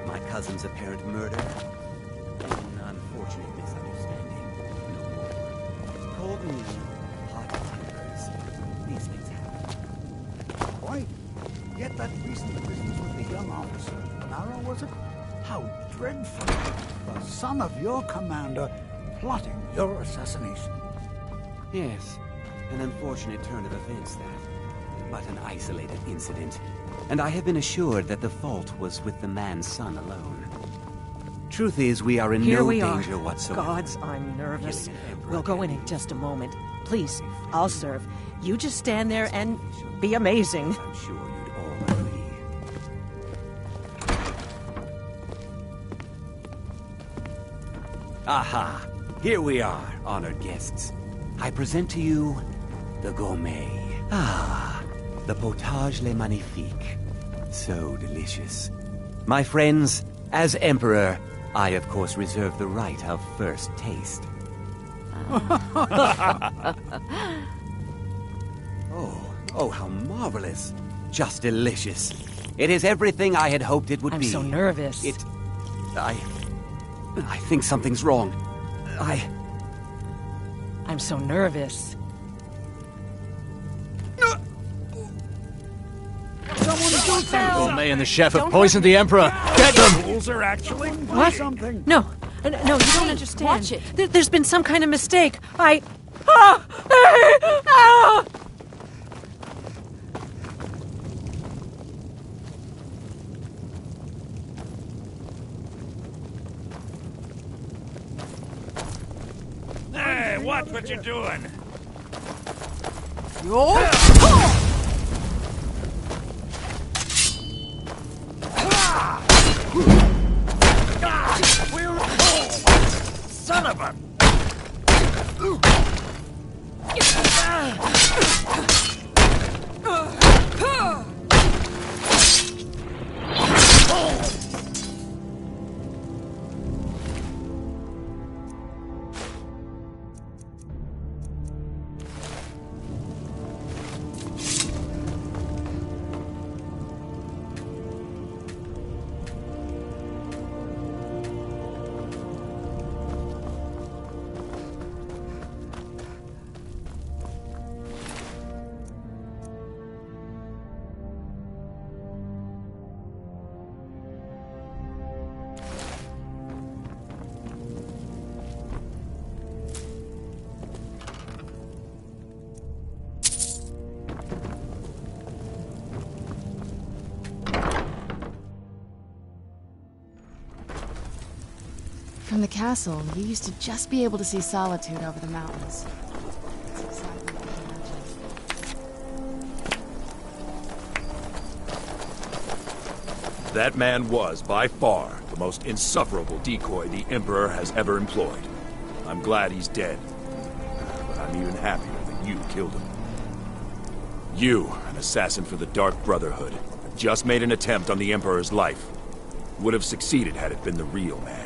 My cousin's apparent murder? An unfortunate misunderstanding. No more. Cold me, hot tempers. These things happen. Quite. Yet that recent business with the young officer, Nara, was it? How dreadful. The son of your commander plotting your assassination. Yes. An unfortunate turn of events, that. But an isolated incident. And I have been assured that the fault was with the man's son alone. Truth is, we are in no danger whatsoever. Gods, I'm nervous. We'll go in just a moment. Please, I'll serve. You just stand there and be amazing. I'm sure you'd all agree. Aha! Here we are, honored guests. I present to you the gourmet. Ah, the potage le magnifique. So delicious. My friends, as Emperor, I of course reserve the right of first taste. Oh, how marvelous. Just delicious. It is everything I had hoped it would be. I'm so nervous. I think something's wrong. I'm so nervous. Gourmet and the chef have poisoned the Emperor. Get them! Fools are actually What? something. No, you don't understand. Watch it. There's been some kind of mistake. Watch what you're doing! Son of a... From the castle, you used to just be able to see Solitude over the mountains. That's exactly what I imagined. That man was, by far, the most insufferable decoy the Emperor has ever employed. I'm glad he's dead. But I'm even happier that you killed him. You, an assassin for the Dark Brotherhood, just made an attempt on the Emperor's life. Would have succeeded had it been the real man.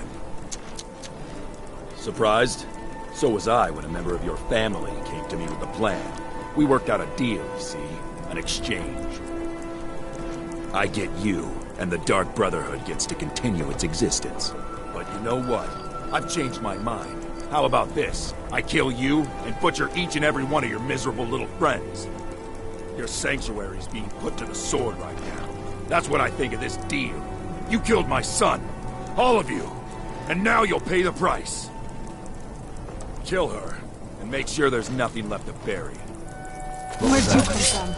Surprised? So was I when a member of your family came to me with a plan. We worked out a deal, you see. An exchange. I get you, and the Dark Brotherhood gets to continue its existence. But you know what? I've changed my mind. How about this? I kill you, and butcher each and every one of your miserable little friends. Your sanctuary's being put to the sword right now. That's what I think of this deal. You killed my son. All of you. And now you'll pay the price. Kill her, and make sure there's nothing left to bury. Where'd you come from?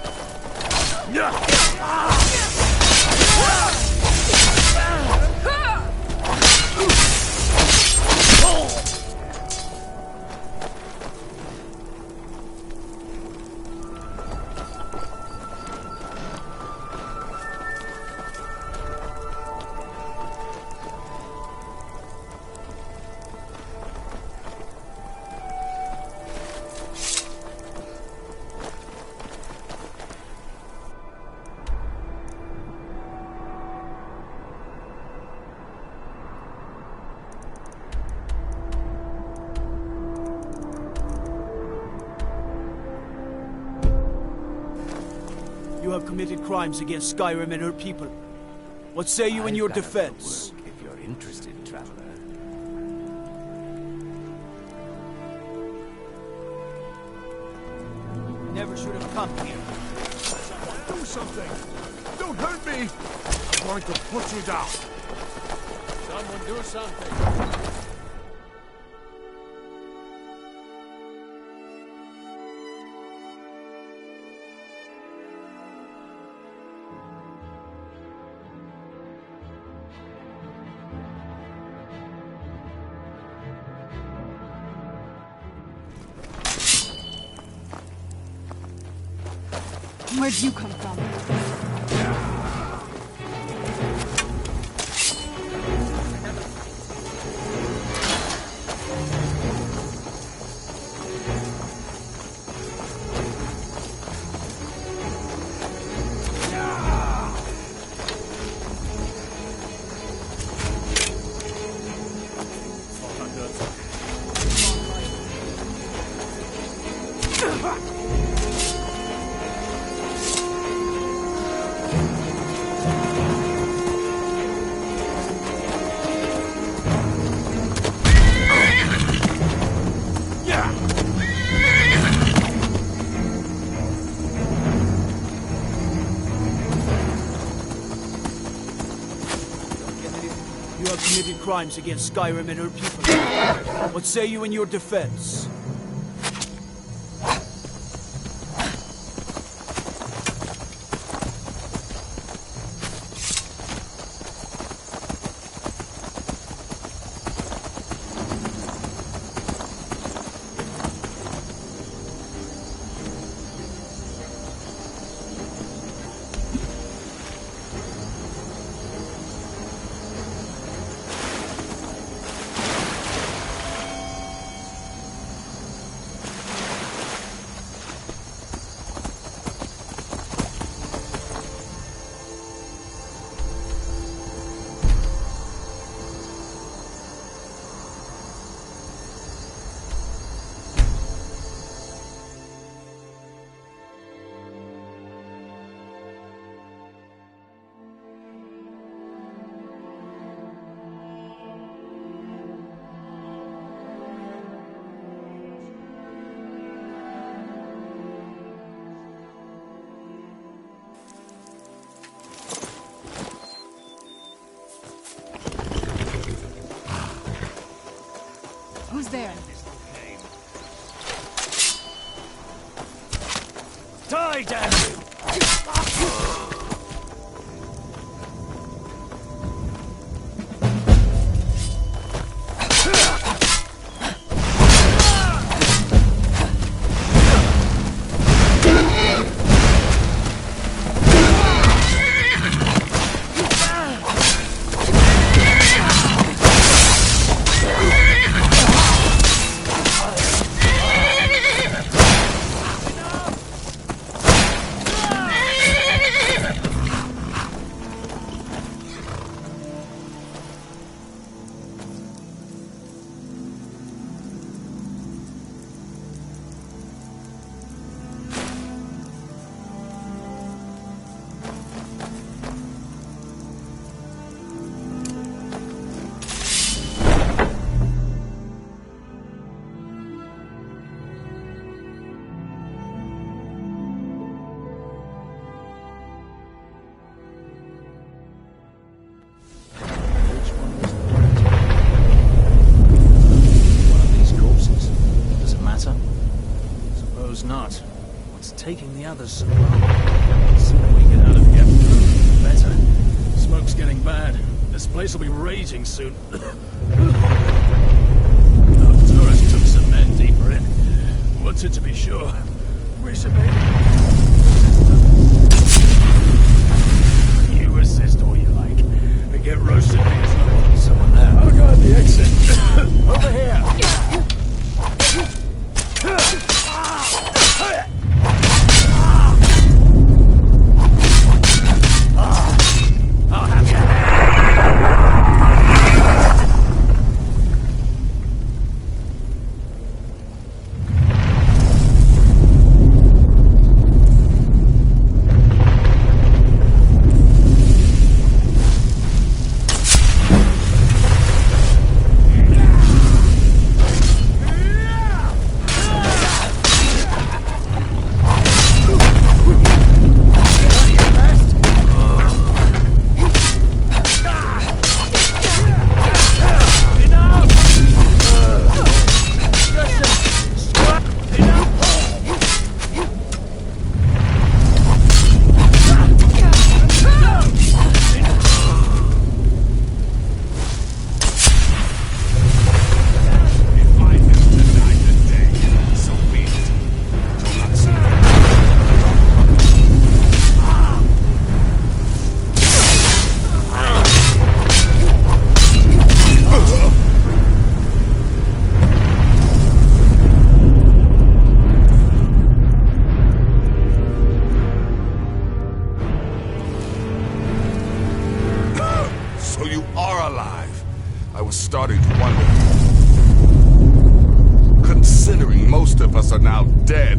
You have committed crimes against Skyrim and her people. What say you in your defense? If you're interested, traveler. Never should have come here. Do something! Don't hurt me! I'm going to put you down. Someone do something. Where'd you come from? You have committed crimes against Skyrim and her people. What say you in your defense? straight at you! Not. What's taking the others so long? The sooner we get out of here, the better. Smoke's getting bad. This place will be raging soon. Arcturus took some men deeper in. Wanted to be sure. We should maybe... You assist all you like. And get roasted because no one's someone there. I'll guard the exit. Over here. Starting to wonder. Considering most of us are now dead,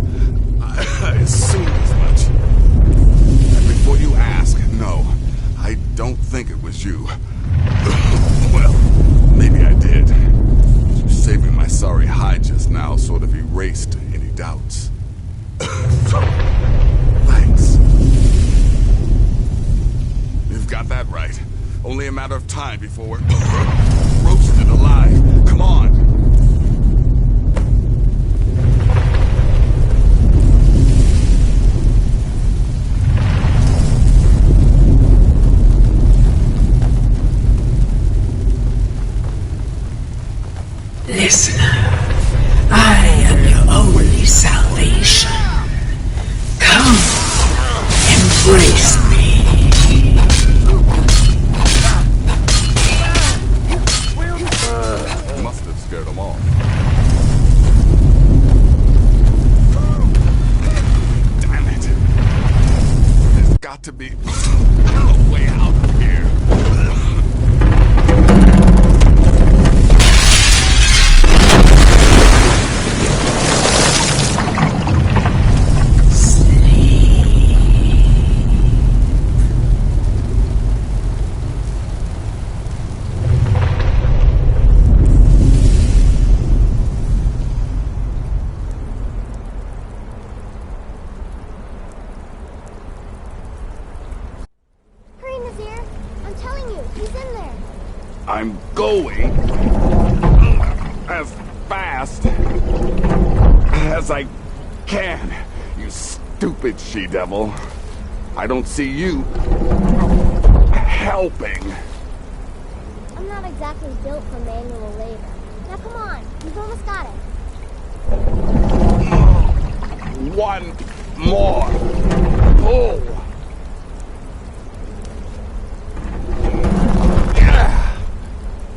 I assumed as much. And before you ask, no, I don't think it was you. Well, maybe I did. You saving my sorry hide just now sort of erased any doubts. Thanks. You've got that right. Only a matter of time before we're roasted alive. Come on. Listener, I am your only salvation. Come, embrace me. Must have scared them off. Damn it. There's got to be a way out of here. I'm going as fast as I can, you stupid stupid she-devil. I don't see you helping. I'm not exactly built for manual labor. Now come on, you've almost got it. One more pull.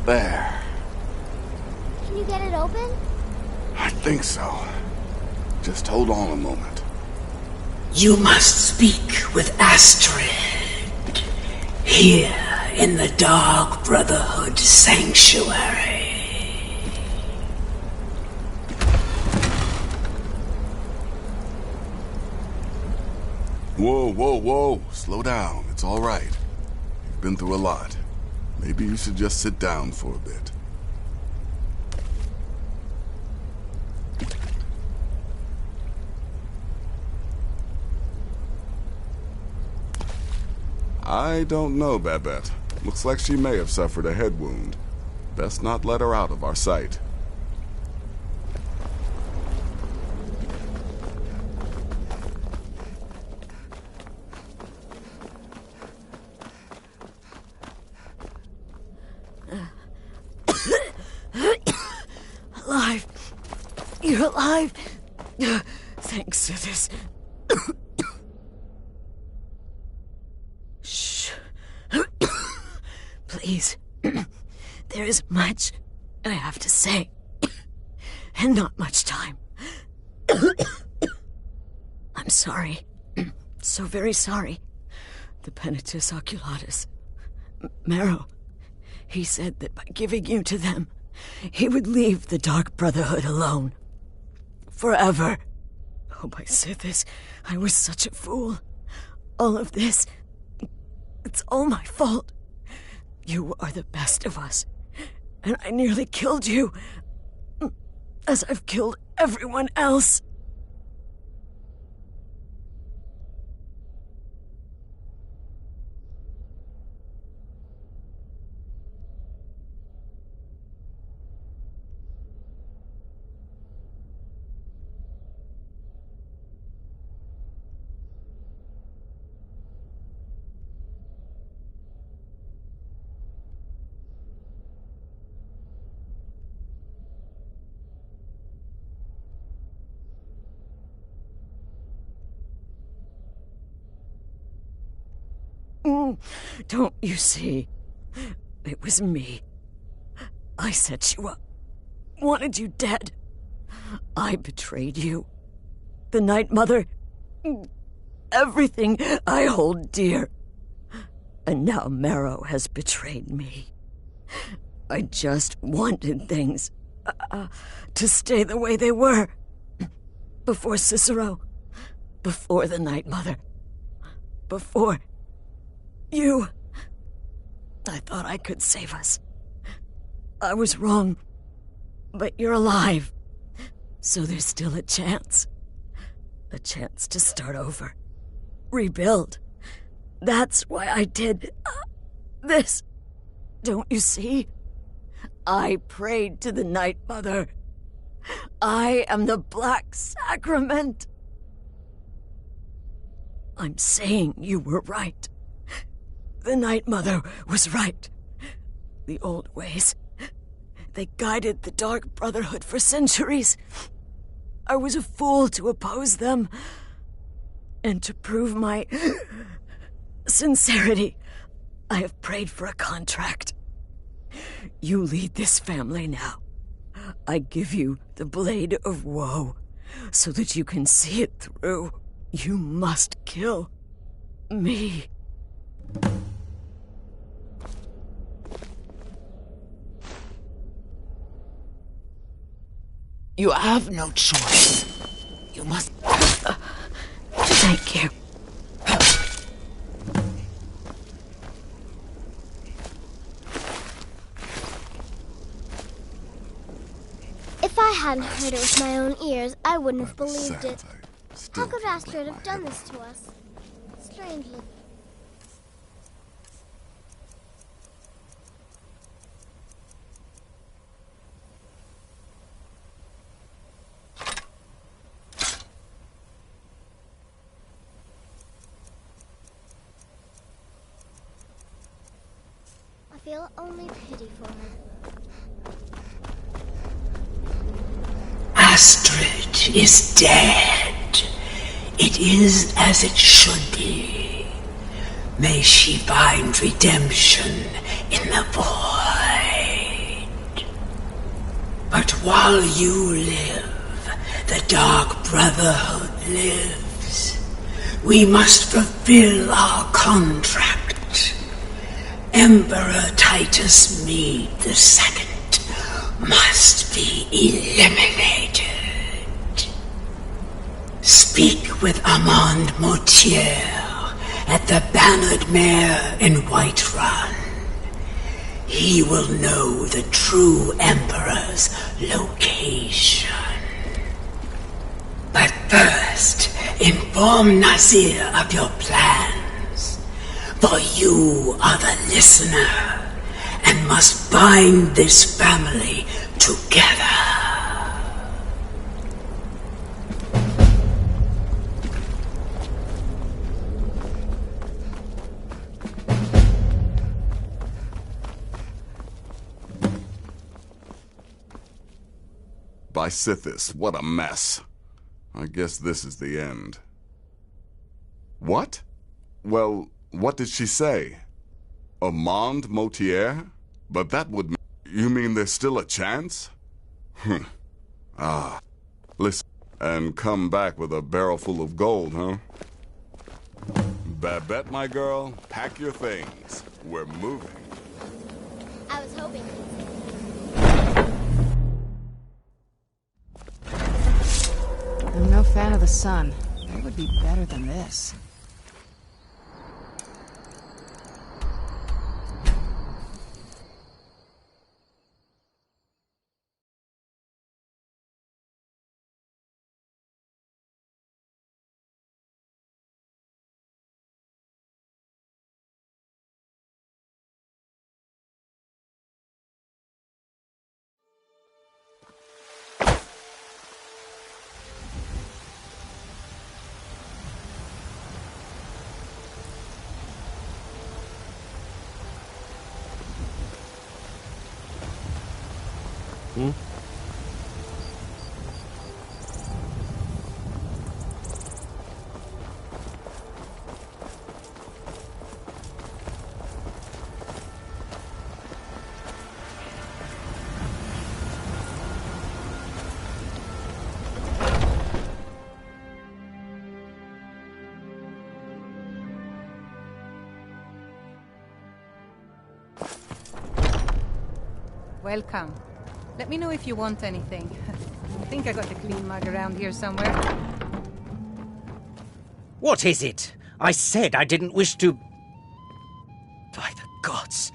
There. Can you get it open? I think so. Just hold on a moment. You must speak with Astrid. Here in the Dark Brotherhood Sanctuary. Whoa, whoa, whoa. Slow down. It's all right. You've been through a lot. Maybe you should just sit down for a bit. I don't know, Babette. Looks like she may have suffered a head wound. Best not let her out of our sight. Alive. You're alive. Thanks to this. Shh. Please. There is much I have to say. And not much time. I'm sorry. So very sorry. The Penitus Oculatus. Marrow. He said that by giving you to them, he would leave the Dark Brotherhood alone. Forever. Oh, my Sithis, I was such a fool. All of this, it's all my fault. You are the best of us, and I nearly killed you, as I've killed everyone else. Don't you see? It was me. I set you up. Wanted you dead. I betrayed you. The Night Mother. Everything I hold dear. And now Marrow has betrayed me. I just wanted things to stay the way they were. Before Cicero. Before the Night Mother. Before you. I thought I could save us. I was wrong. But you're alive. So there's still a chance. A chance to start over. Rebuild. That's why I did this. Don't you see? I prayed to the Night Mother. I am the Black Sacrament. I'm saying you were right. The Night Mother was right. The old ways. They guided the Dark Brotherhood for centuries. I was a fool to oppose them. And to prove my sincerity, I have prayed for a contract. You lead this family now. I give you the Blade of Woe, so that you can see it through. You must kill me. You have no choice. You must... Thank you. If I hadn't heard it with my own ears, I wouldn't have believed it. How could Astrid have done this to us? Strangely. feel only pity for her. Astrid is dead. It is as it should be. May she find redemption in the void. But while you live, the Dark Brotherhood lives. We must fulfill our contract. Emperor Titus Mede II must be eliminated. Speak with Armand Mortier at the Bannered Mare in Whiterun. He will know the true Emperor's location. But first, inform Nazir of your plans, for you are the listener and must bind this family together. By Sithis, what a mess. I guess this is the end. What? Well, what did she say? Armand Mortier? But that would mean... You mean there's still a chance? Listen, and come back with a barrel full of gold, huh? Babette, my girl, pack your things. We're moving. I was hoping you'd say I'm no fan of the sun. What would be better than this? Welcome. Let me know if you want anything. I think I got a clean mug around here somewhere. What is it? I said I didn't wish to... By the gods.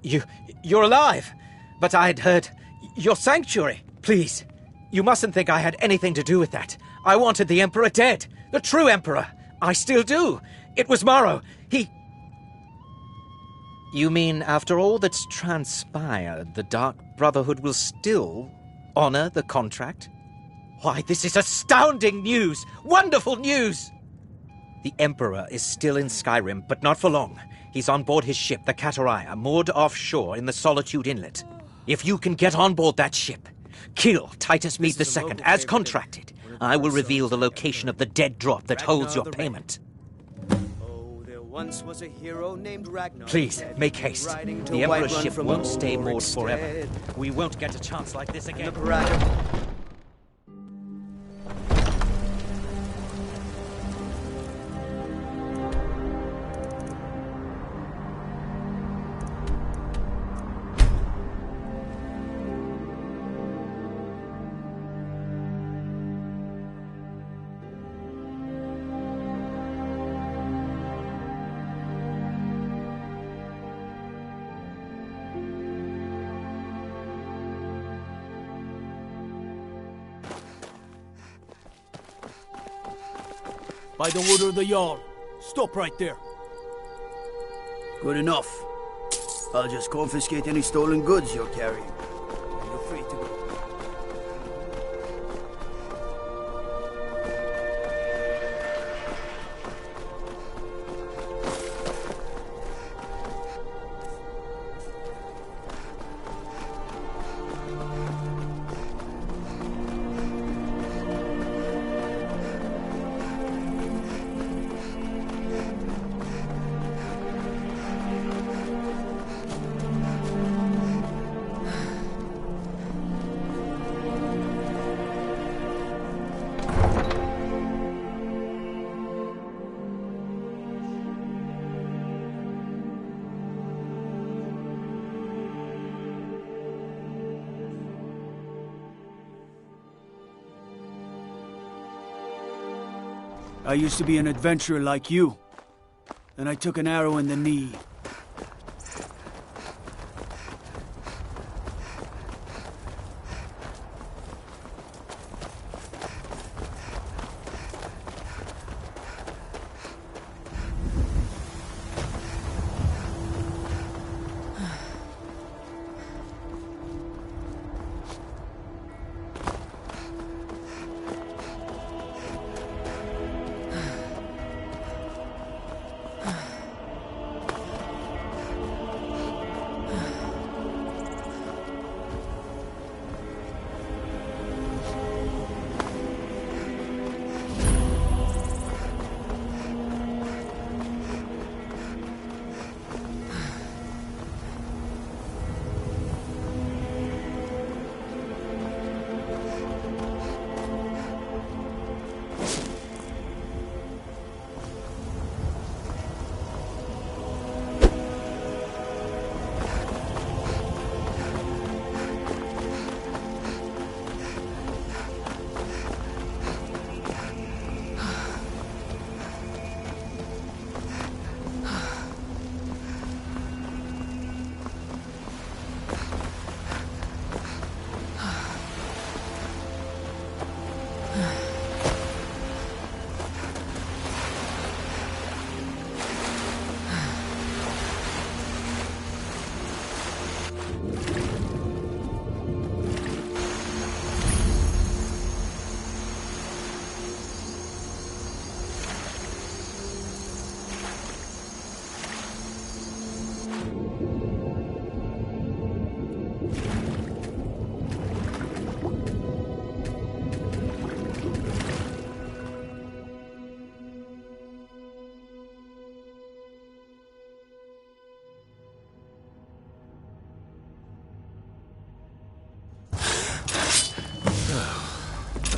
You're alive. But I had heard... Your sanctuary. Please. You mustn't think I had anything to do with that. I wanted the Emperor dead. The true Emperor. I still do. It was Morrow. He... You mean, after all that's transpired, the Dark Brotherhood will still honor the contract? Why, this is astounding news! Wonderful news! The Emperor is still in Skyrim, but not for long. He's on board his ship, the Kataraya, moored offshore in the Solitude Inlet. If you can get on board that ship, kill Titus Mede II, as contracted, I will reveal the location of the dead drop that holds your payment. Once was a hero named Ragnar. Please, make haste. The Emperor's ship won't stay moored forever. We won't get a chance like this again. By the order of the Jarl. Stop right there. Good enough. I'll just confiscate any stolen goods you're carrying. You're free to go. I used to be an adventurer like you. Then I took an arrow in the knee.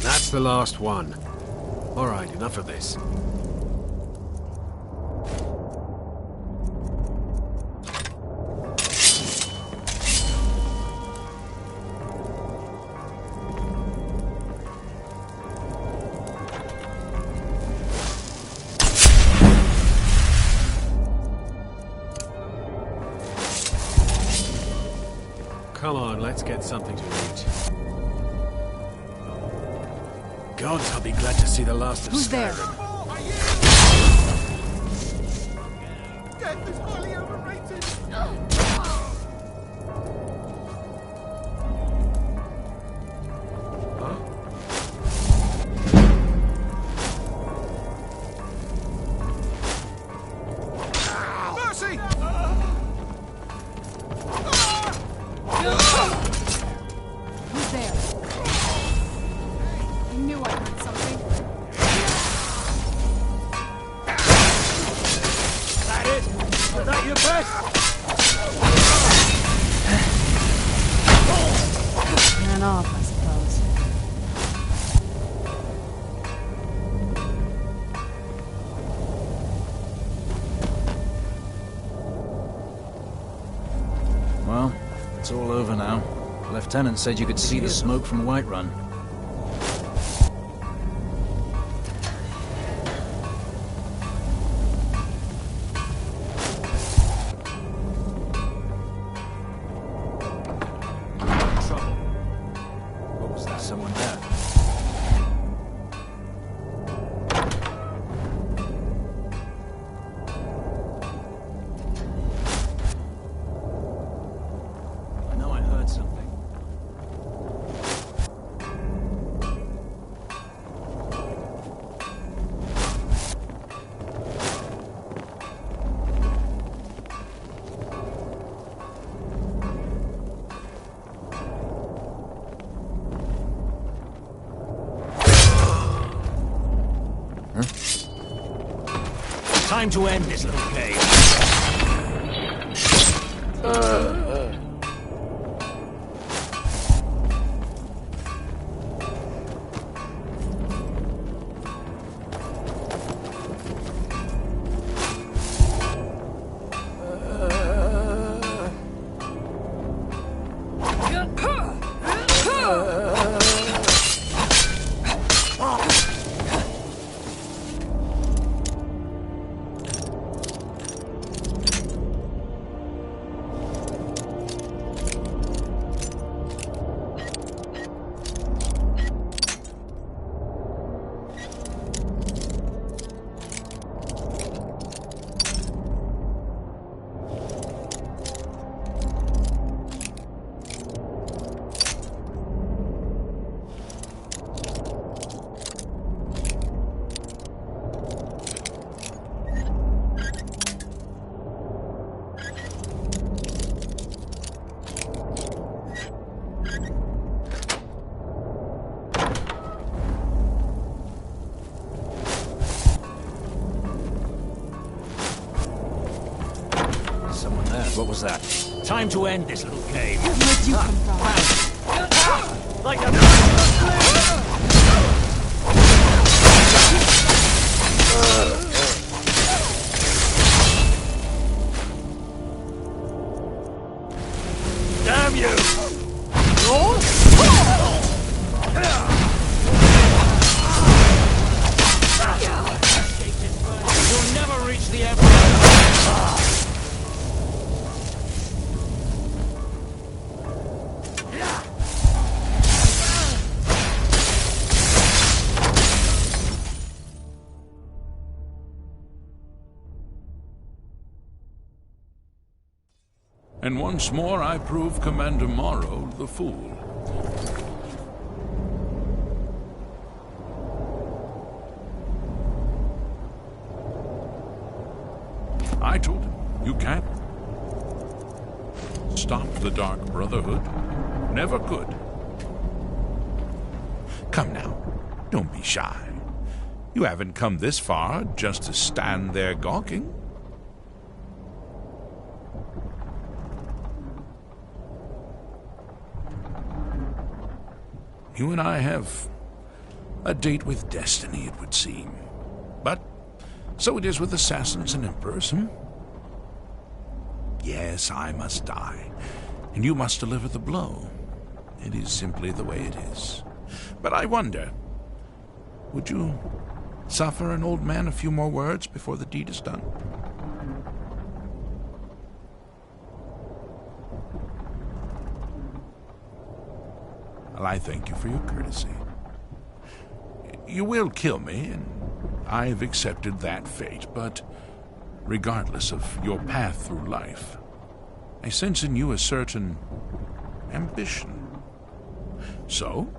That's the last one. All right, enough of this. Come on, let's get something to eat. Gods, I'll be glad to see the last of Who's there? Skyrim. Death is highly overrated. Mercy! Who's there? I knew I heard something. That it? Was that your best? Ran off, I suppose. Well, it's all over now. The lieutenant said you could see the smoke from Whiterun. Trouble. What was that? Someone there? I know I heard something. Time to end this little cave. someone there. What was that? Time to end this little game. Where'd you come from? Like a... Damn you! You'll never reach the Empire! And once more I prove Commander Morrow the fool. I told him, you can't stop the Dark Brotherhood. Never could. Come now, don't be shy. You haven't come this far just to stand there gawking. You and I have a date with destiny, it would seem. But so it is with assassins and emperors, Yes, I must die, and you must deliver the blow. It is simply the way it is. But I wonder, would you suffer an old man a few more words before the deed is done? Well, I thank you for your courtesy. You will kill me, and I've accepted that fate, but regardless of your path through life, I sense in you a certain ambition. So,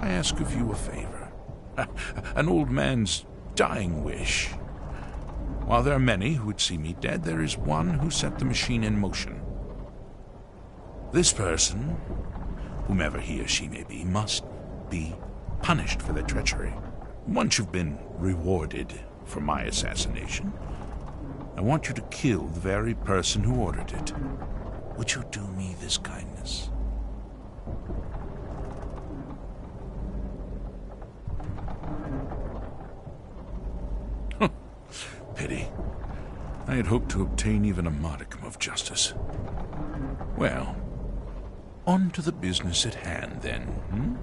I ask of you a favor. An old man's dying wish. While there are many who would see me dead, there is one who set the machine in motion. This person, whomever he or she may be, must be punished for their treachery. Once you've been rewarded for my assassination, I want you to kill the very person who ordered it. Would you do me this kindness? Pity. I had hoped to obtain even a modicum of justice. Well, on to the business at hand, then,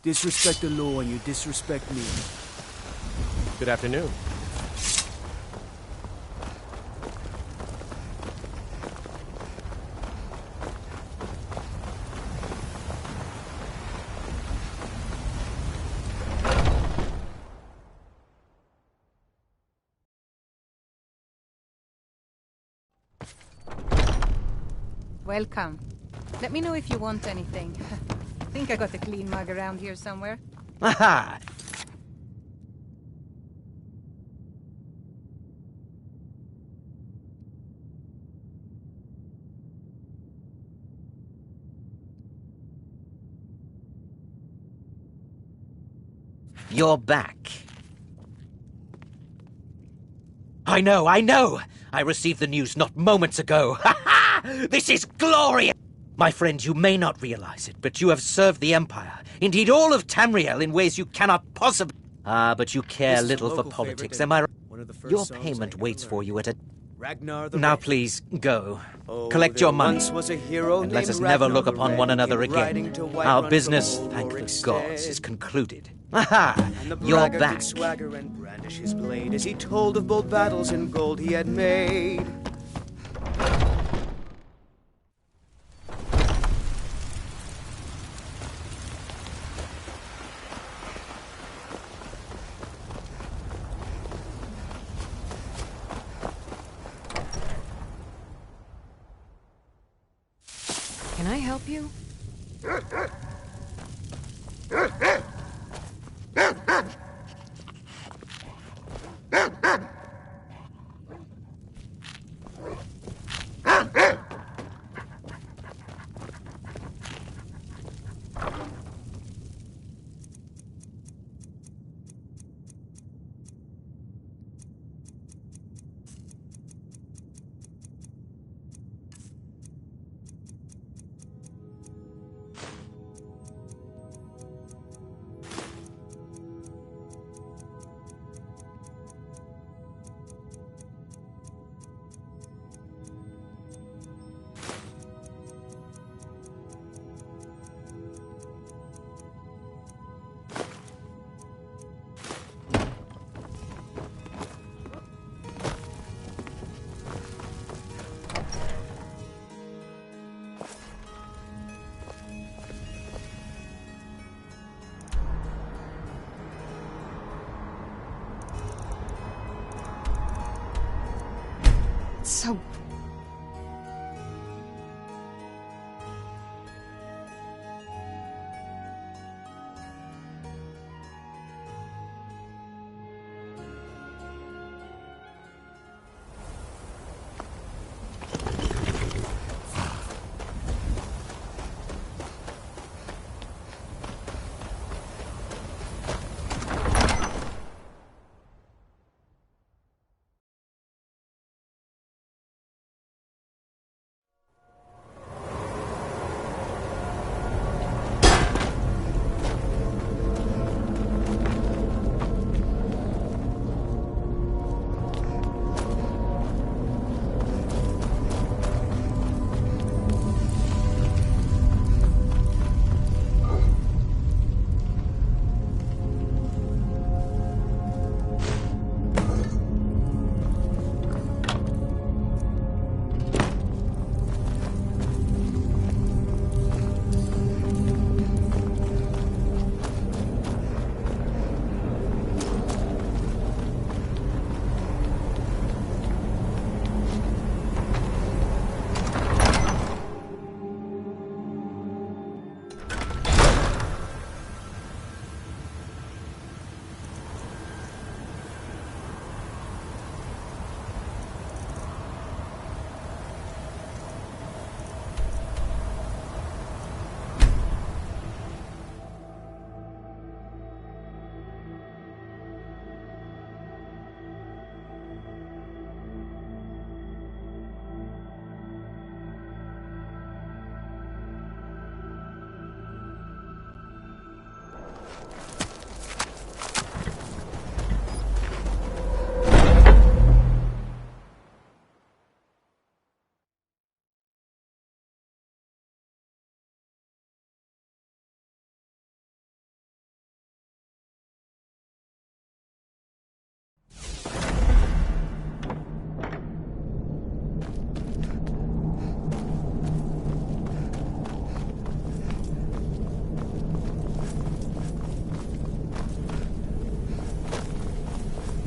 Disrespect the law and you disrespect me. Good afternoon. Welcome. Let me know if you want anything. I think I got a clean mug around here somewhere. Aha! You're back. I know! I received the news not moments ago. Ha ha! This is glorious! My friend, you may not realize it, but you have served the Empire, indeed all of Tamriel, in ways you cannot possibly... but you care little for politics, am I right? Your payment waits for you at a... Now please, go. Collect your money, and let us never look upon one another again. Our business, thank the gods, is concluded. Aha! You're back. Swagger and brandish his blade as he told of bold battles and gold he had made. Can I help you? So...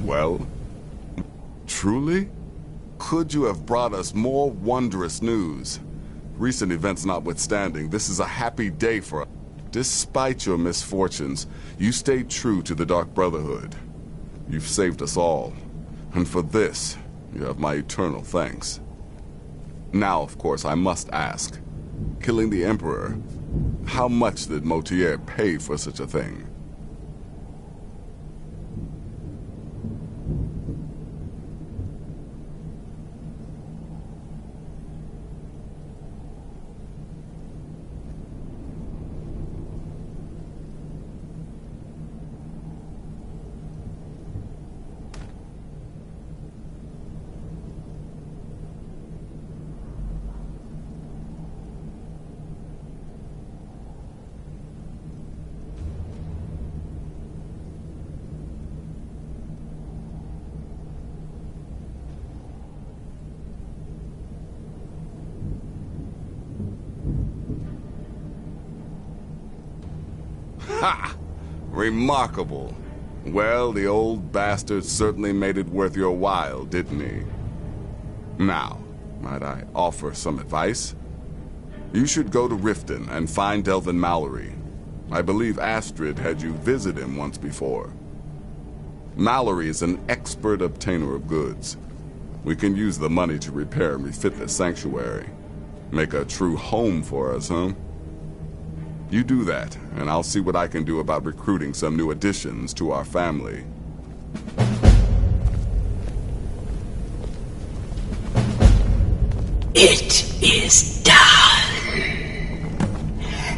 Well, truly? Could you have brought us more wondrous news? Recent events notwithstanding, this is a happy day for us. Despite your misfortunes, you stayed true to the Dark Brotherhood. You've saved us all, and for this, you have my eternal thanks. Now, of course, I must ask, killing the Emperor, how much did Motier pay for such a thing? Ha! Remarkable. Well, the old bastard certainly made it worth your while, didn't he? Now, might I offer some advice? You should go to Riften and find Delvin Mallory. I believe Astrid had you visit him once before. Mallory is an expert obtainer of goods. We can use the money to repair and refit the sanctuary. Make a true home for us, huh? You do that, and I'll see what I can do about recruiting some new additions to our family. It is done.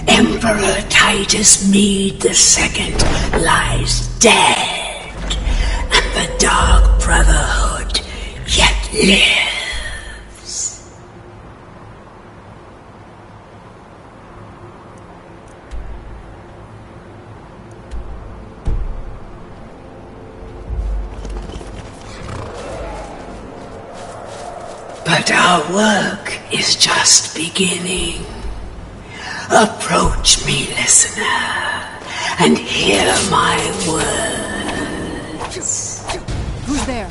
Emperor Titus Mede II lies dead, and the Dark Brotherhood yet lives. But our work is just beginning. Approach me, listener, and hear my words. Who's there?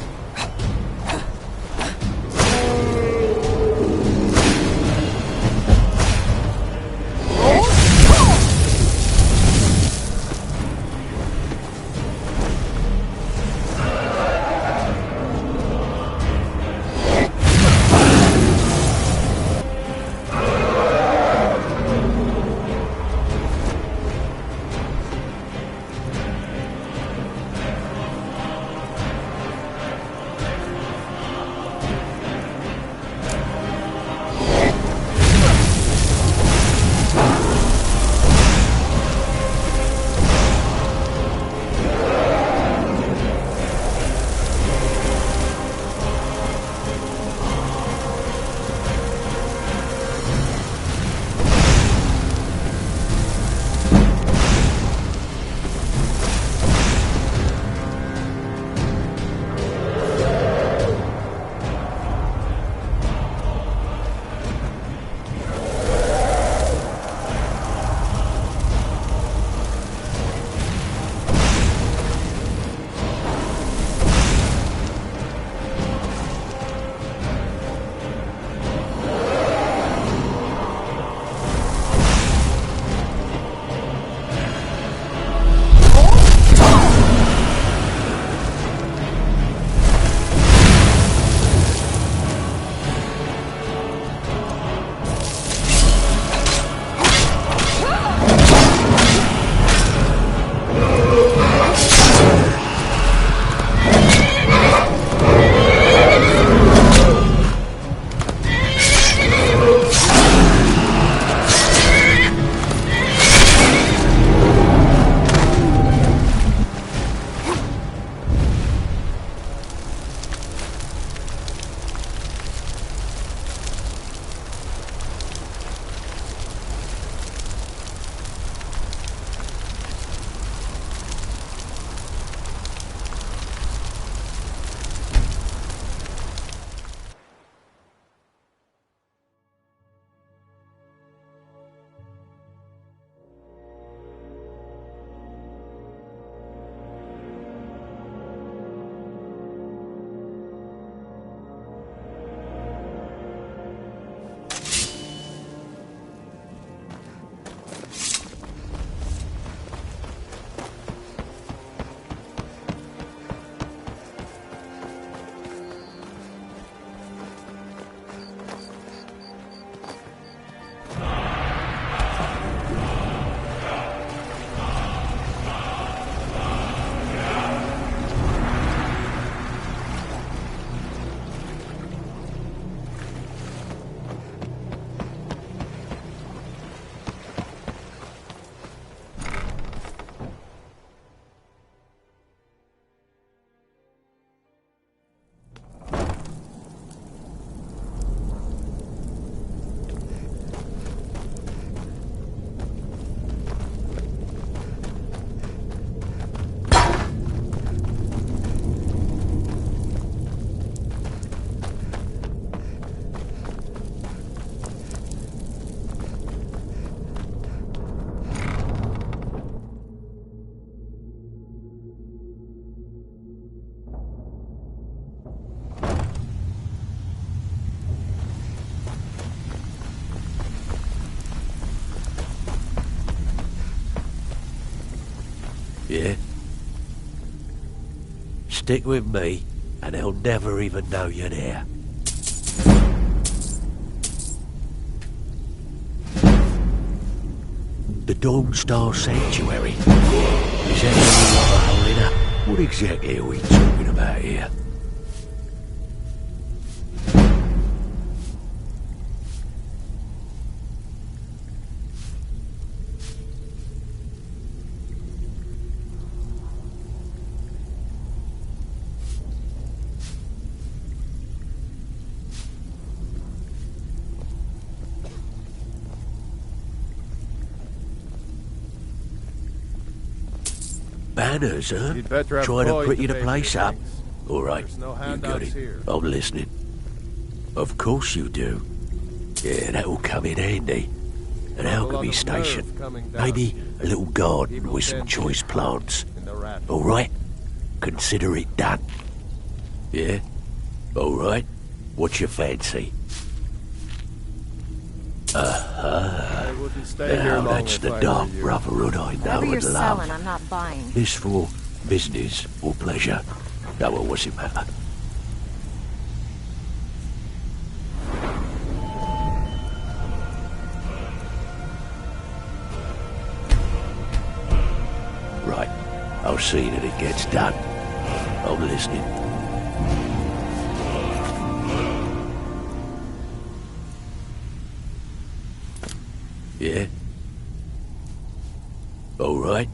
Yeah? Stick with me, and they'll never even know you're there. The Dawnstar Sanctuary. Is that the one holding up? What exactly are we talking about here? Banners, huh? You'd better have Trying to Boyd pretty to the pay place for up. things. All right, There's no you got handouts it. here. I'm listening. Of course you do. Yeah, that will come in handy. An alchemy station. Maybe a little garden with some choice plants. All right? Consider it done. Yeah? All right. What's your fancy? I wouldn't stay here Now long that's if the I Dark were you. Brotherhood I know Whatever you're and love. selling, I'm not buying. This for business or pleasure? No, well, what's it matter? Right. I'll see that it gets done. I'm listening. Yeah? All right.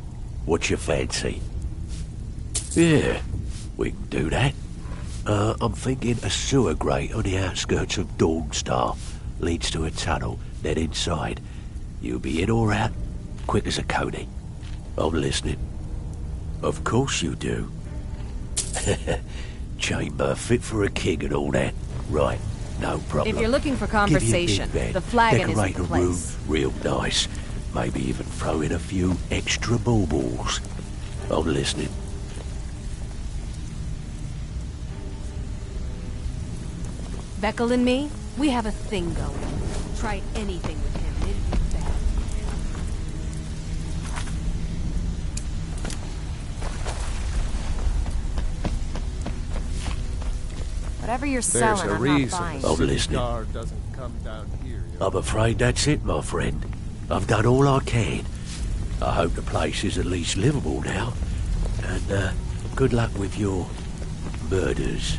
What's your fancy? Yeah, we can do that. I'm thinking a sewer grate on the outskirts of Dawnstar leads to a tunnel, then inside. You'll be in or out, quick as a coney. I'm listening. Of course you do. Chamber fit for a king and all that. Right, no problem. If you're looking for Give you a conversation, big bed, the flagon isn't decorate the the place. room real nice. Maybe even throw in a few extra baubles. I'm listening. Beckel and me, we have a thing going. Try anything with him, and it'd be bad. Whatever you're There's selling, a I'm reason not buying. the I'm city listening. guard doesn't come down here. I'm afraid that's it, my friend. I've done all I can. I hope the place is at least livable now. And, good luck with your murders.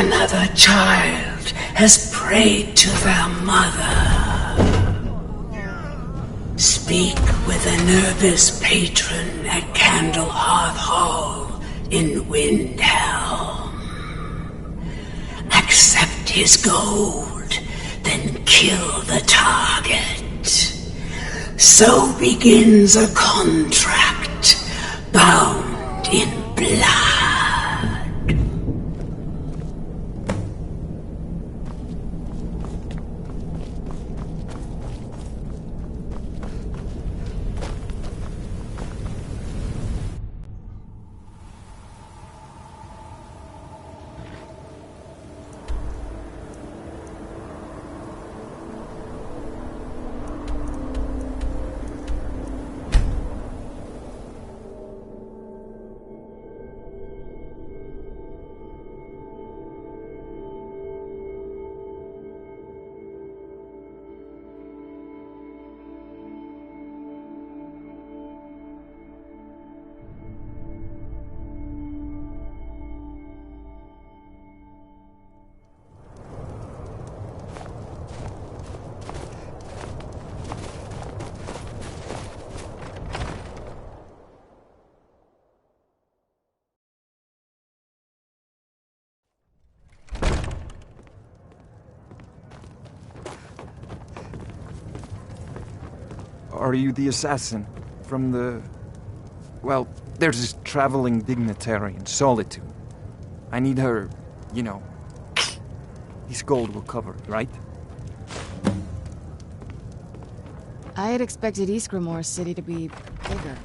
Another child has prayed to their mother. Speak with Enerbus patron at Candlehearth Hall in Windhelm. Accept his gold, then kill the target. So begins a contract bound in blood. Are you the assassin from the... Well, there's this traveling dignitary in Solitude. I need her, you know. This gold will cover it, right? I had expected Ysgramor's city to be bigger.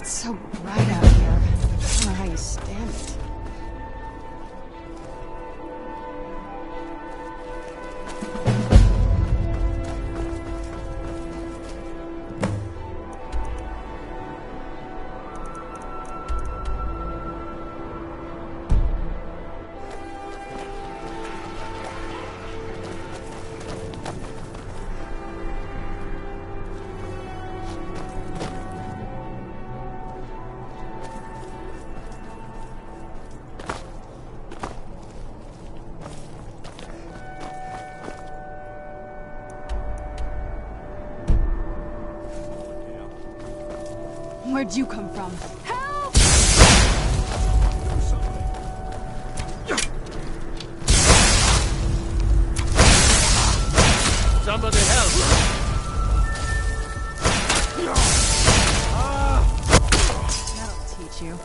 So bright out here. I don't know how you stand it. Where'd you come from? Help! Somebody help! That'll teach you.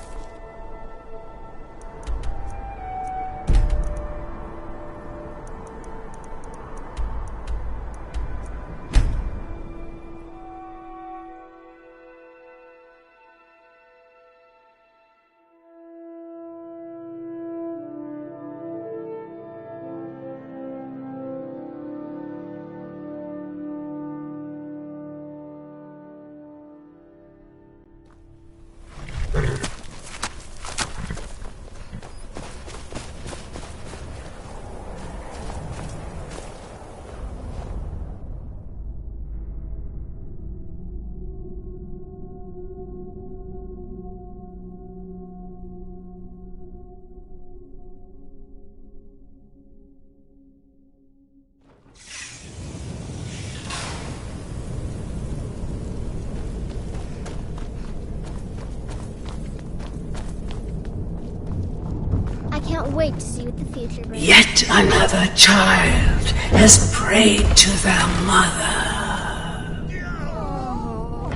cannot wait to see what the future brings. Yet another child has prayed to their mother.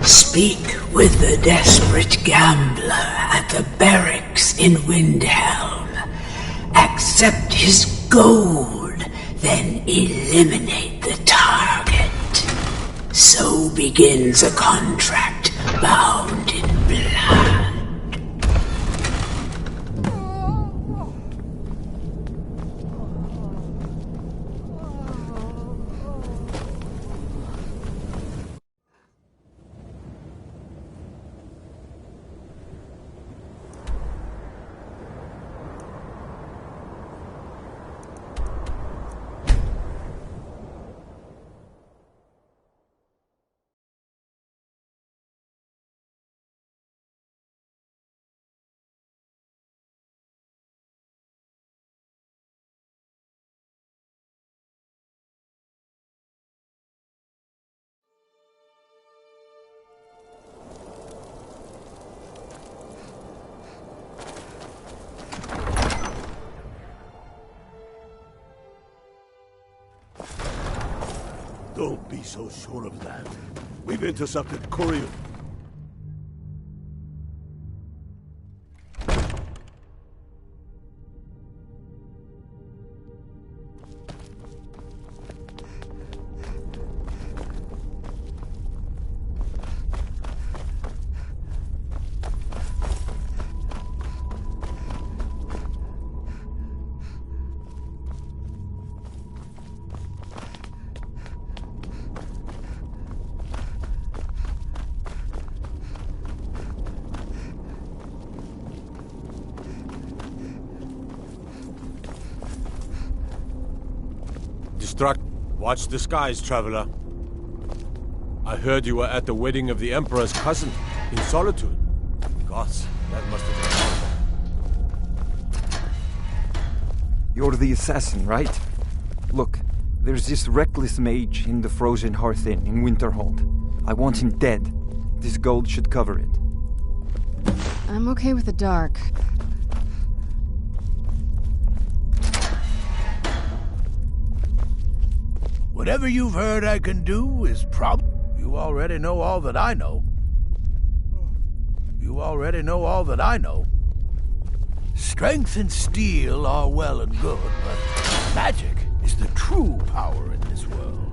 Speak with the desperate gambler at the barracks in Windhelm. Accept his gold, then eliminate the target. So begins a contract bound in blood. Don't be so sure of that. We've intercepted courier. Watch the skies, traveler. I heard you were at the wedding of the Emperor's cousin in Solitude. Gods, that must have been... You're the assassin, right? Look, there's this reckless mage in the Frozen Hearth Inn in Winterhold. I want him dead. This gold should cover it. I'm okay with the dark. Whatever you've heard I can do is You already know all that I know. You already know all that I know. Strength and steel are well and good, but magic is the true power in this world.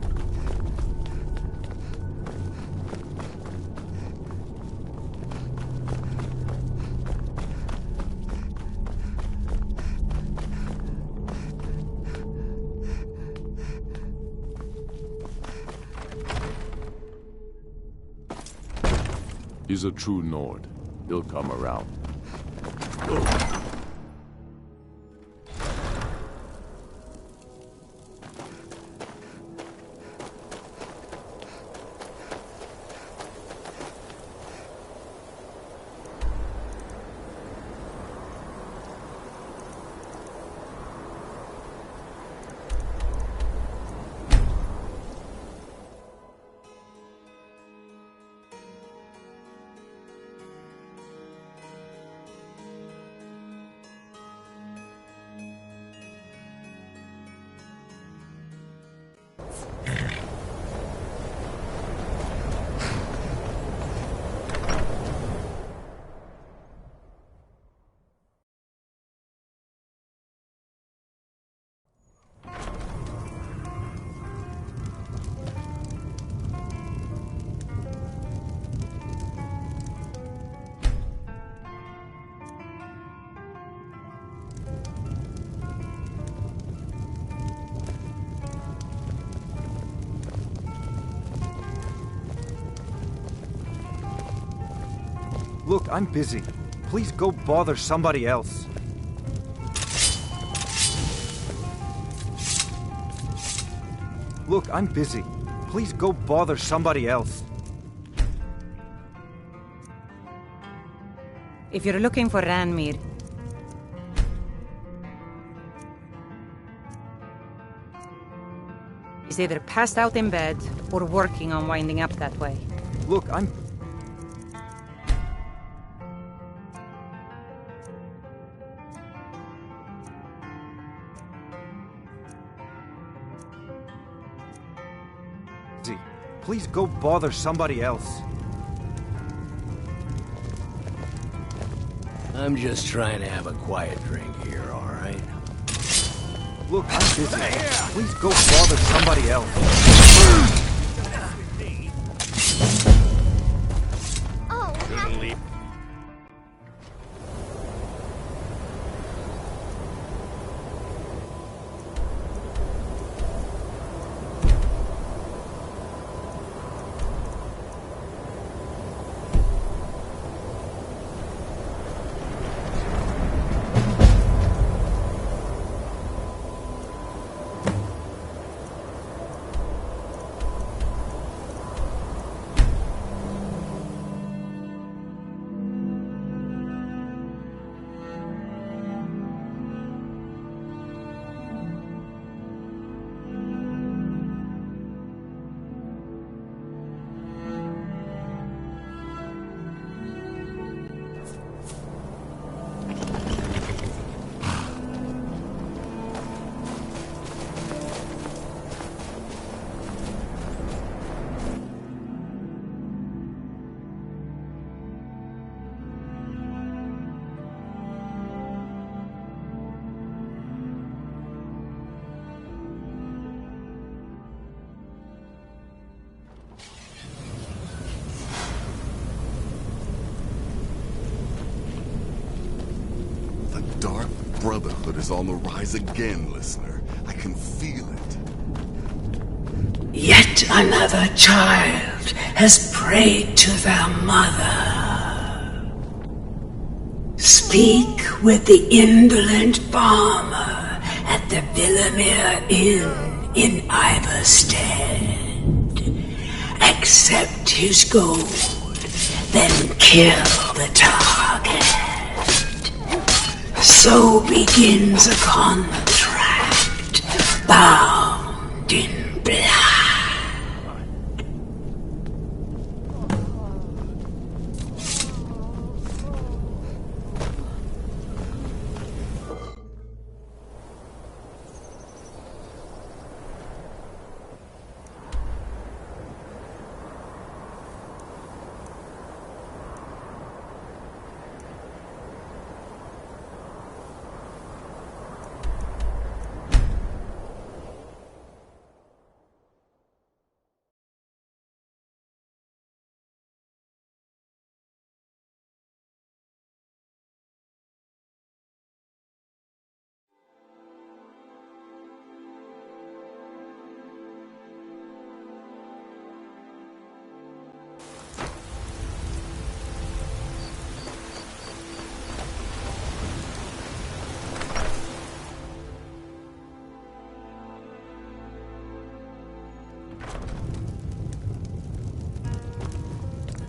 He's a true Nord. He'll come around. Look, I'm busy. Please go bother somebody else. Look, I'm busy. Please go bother somebody else. If you're looking for Ranmir, he's either passed out in bed or working on winding up that way. Look, I'm... Please go bother somebody else. I'm just trying to have a quiet drink here, all right? Look, I'm busy. Please go bother somebody else. Dark Brotherhood is on the rise again, listener. I can feel it. Yet another child has prayed to their mother. Speak with the indolent farmer at the Villamere Inn in Iverstead. Accept his gold, then kill the target. So begins a contract bound in blood.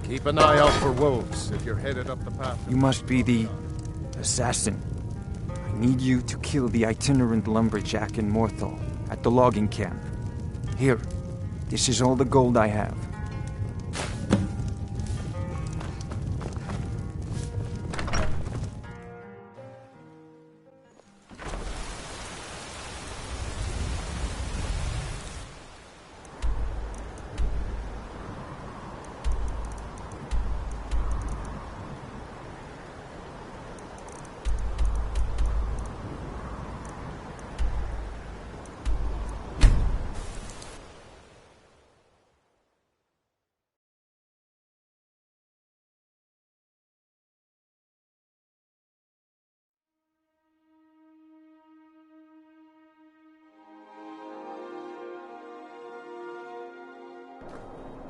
Keep an eye out for wolves if you're headed up the path. You must be the assassin. I need you to kill the itinerant lumberjack in Morthal at the logging camp. Here, this is all the gold I have.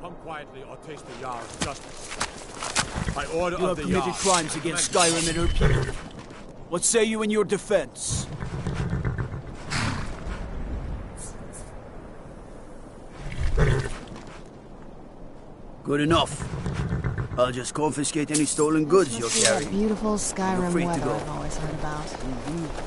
Come quietly or taste the Jarl's justice. By order You of have the committed Jarl. crimes against Skyrim and her people. What say you in your defense? Good enough. I'll just confiscate any stolen goods you're That carrying. beautiful You're Skyrim free to weather go. I've always heard about.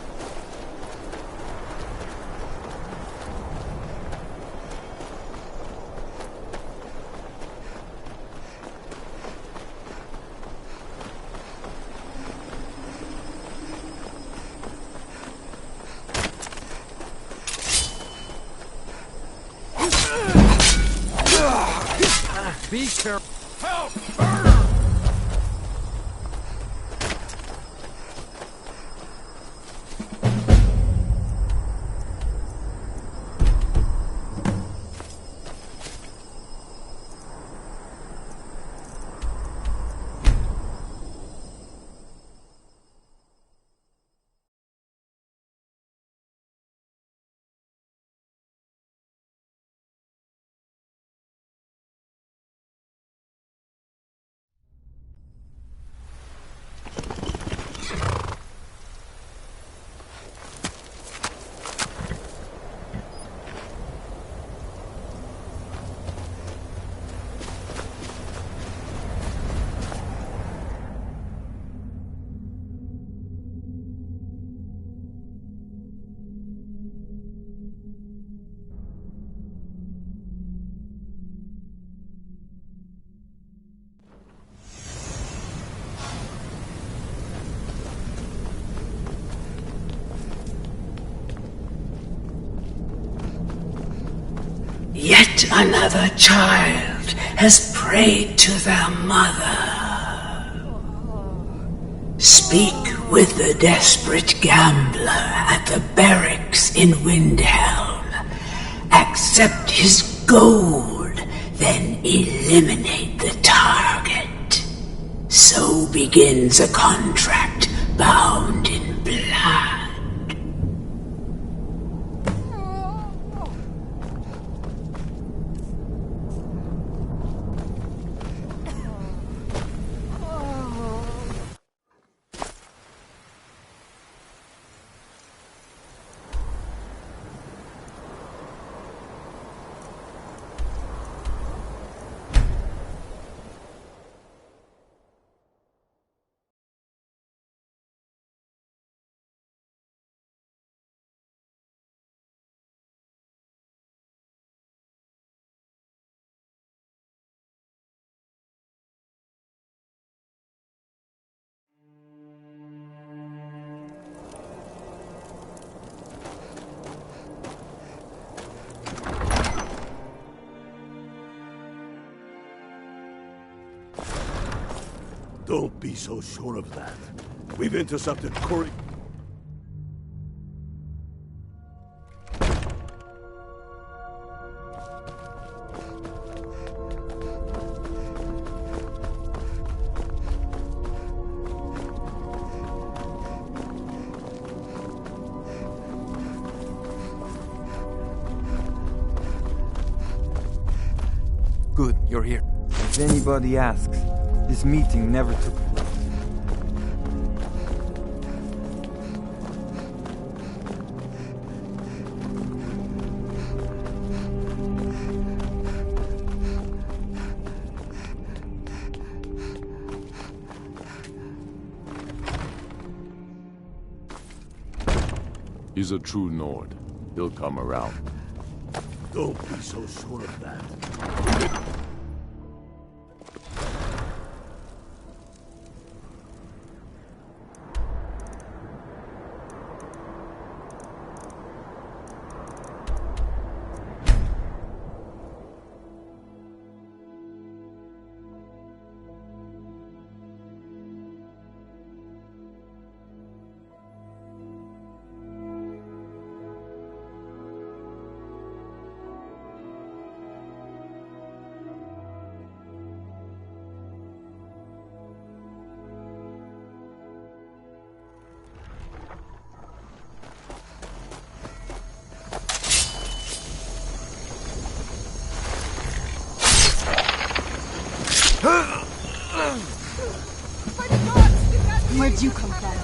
Be careful. Help! Murder! Yet another child has prayed to their mother. Speak with the desperate gambler at the barracks in Windhelm. Accept his gold, then eliminate the target. So begins a contract bound in blood. Don't be so sure of that. We've intercepted Corey. Good, you're here. If anybody asks, this meeting never took place. He's a true Nord. He'll come around. Don't be so sure of that. Where'd you come from?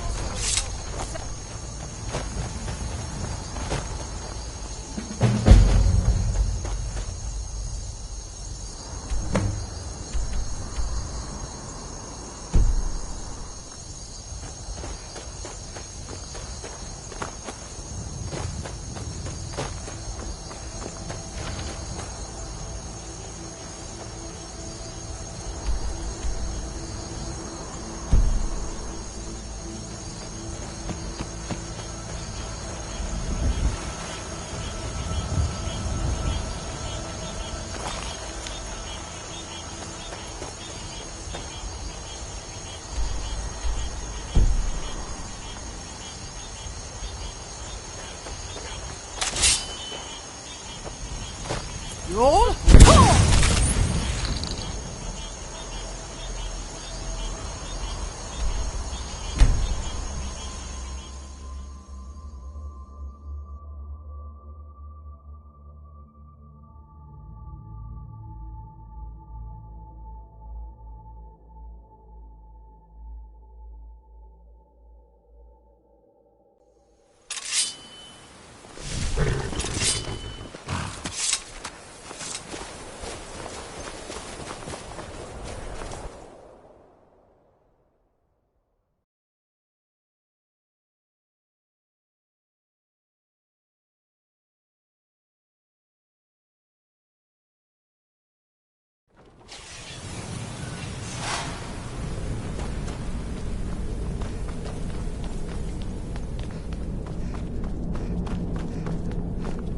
Roll!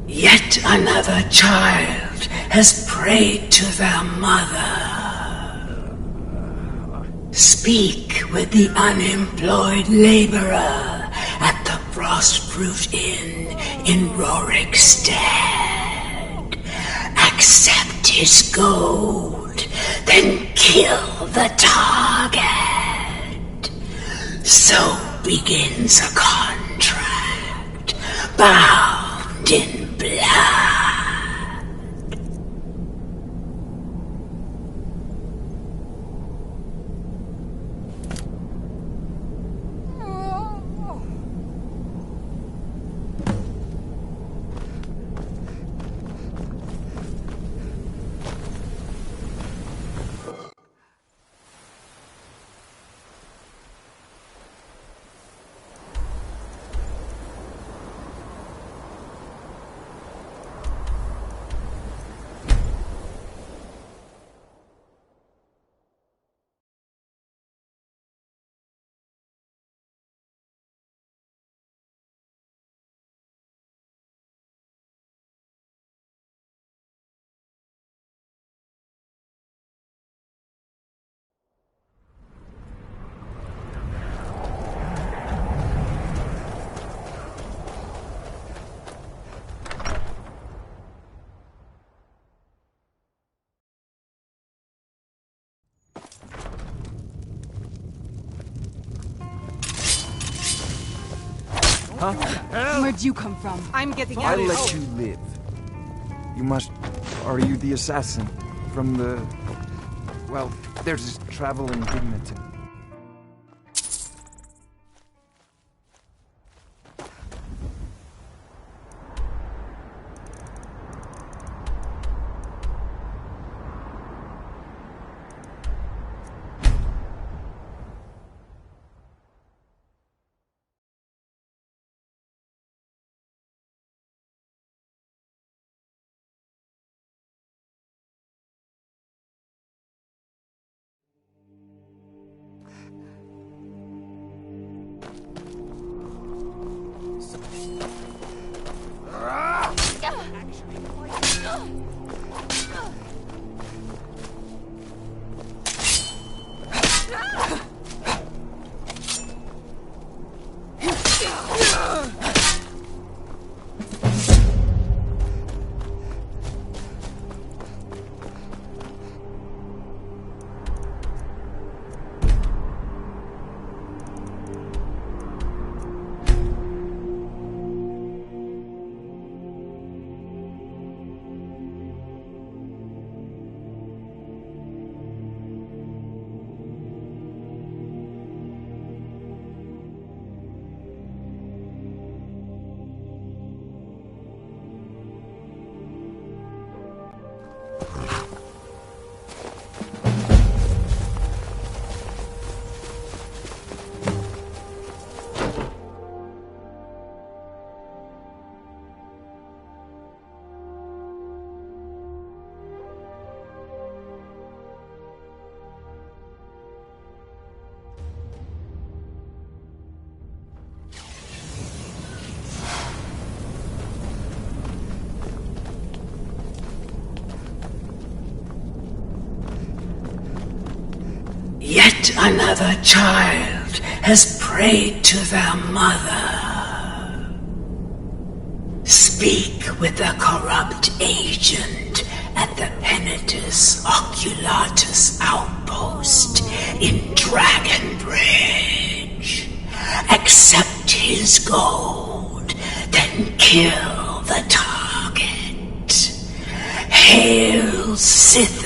Yet another child has prayed to their mother. Speak with the unemployed laborer at the Frostfruit Inn in Rorikstead. Accept his gold, then kill the target. So begins a contract, bound in blood. Huh? Where'd you come from? I'm getting I'll out of let you live. You must... Are you the assassin? From the... Well, there's this traveling dignitary. Yet another child has prayed to their mother. Speak with the corrupt agent the Penitus Oculatus outpost in Dragonbridge. Accept his gold, then kill the target. Hail Sith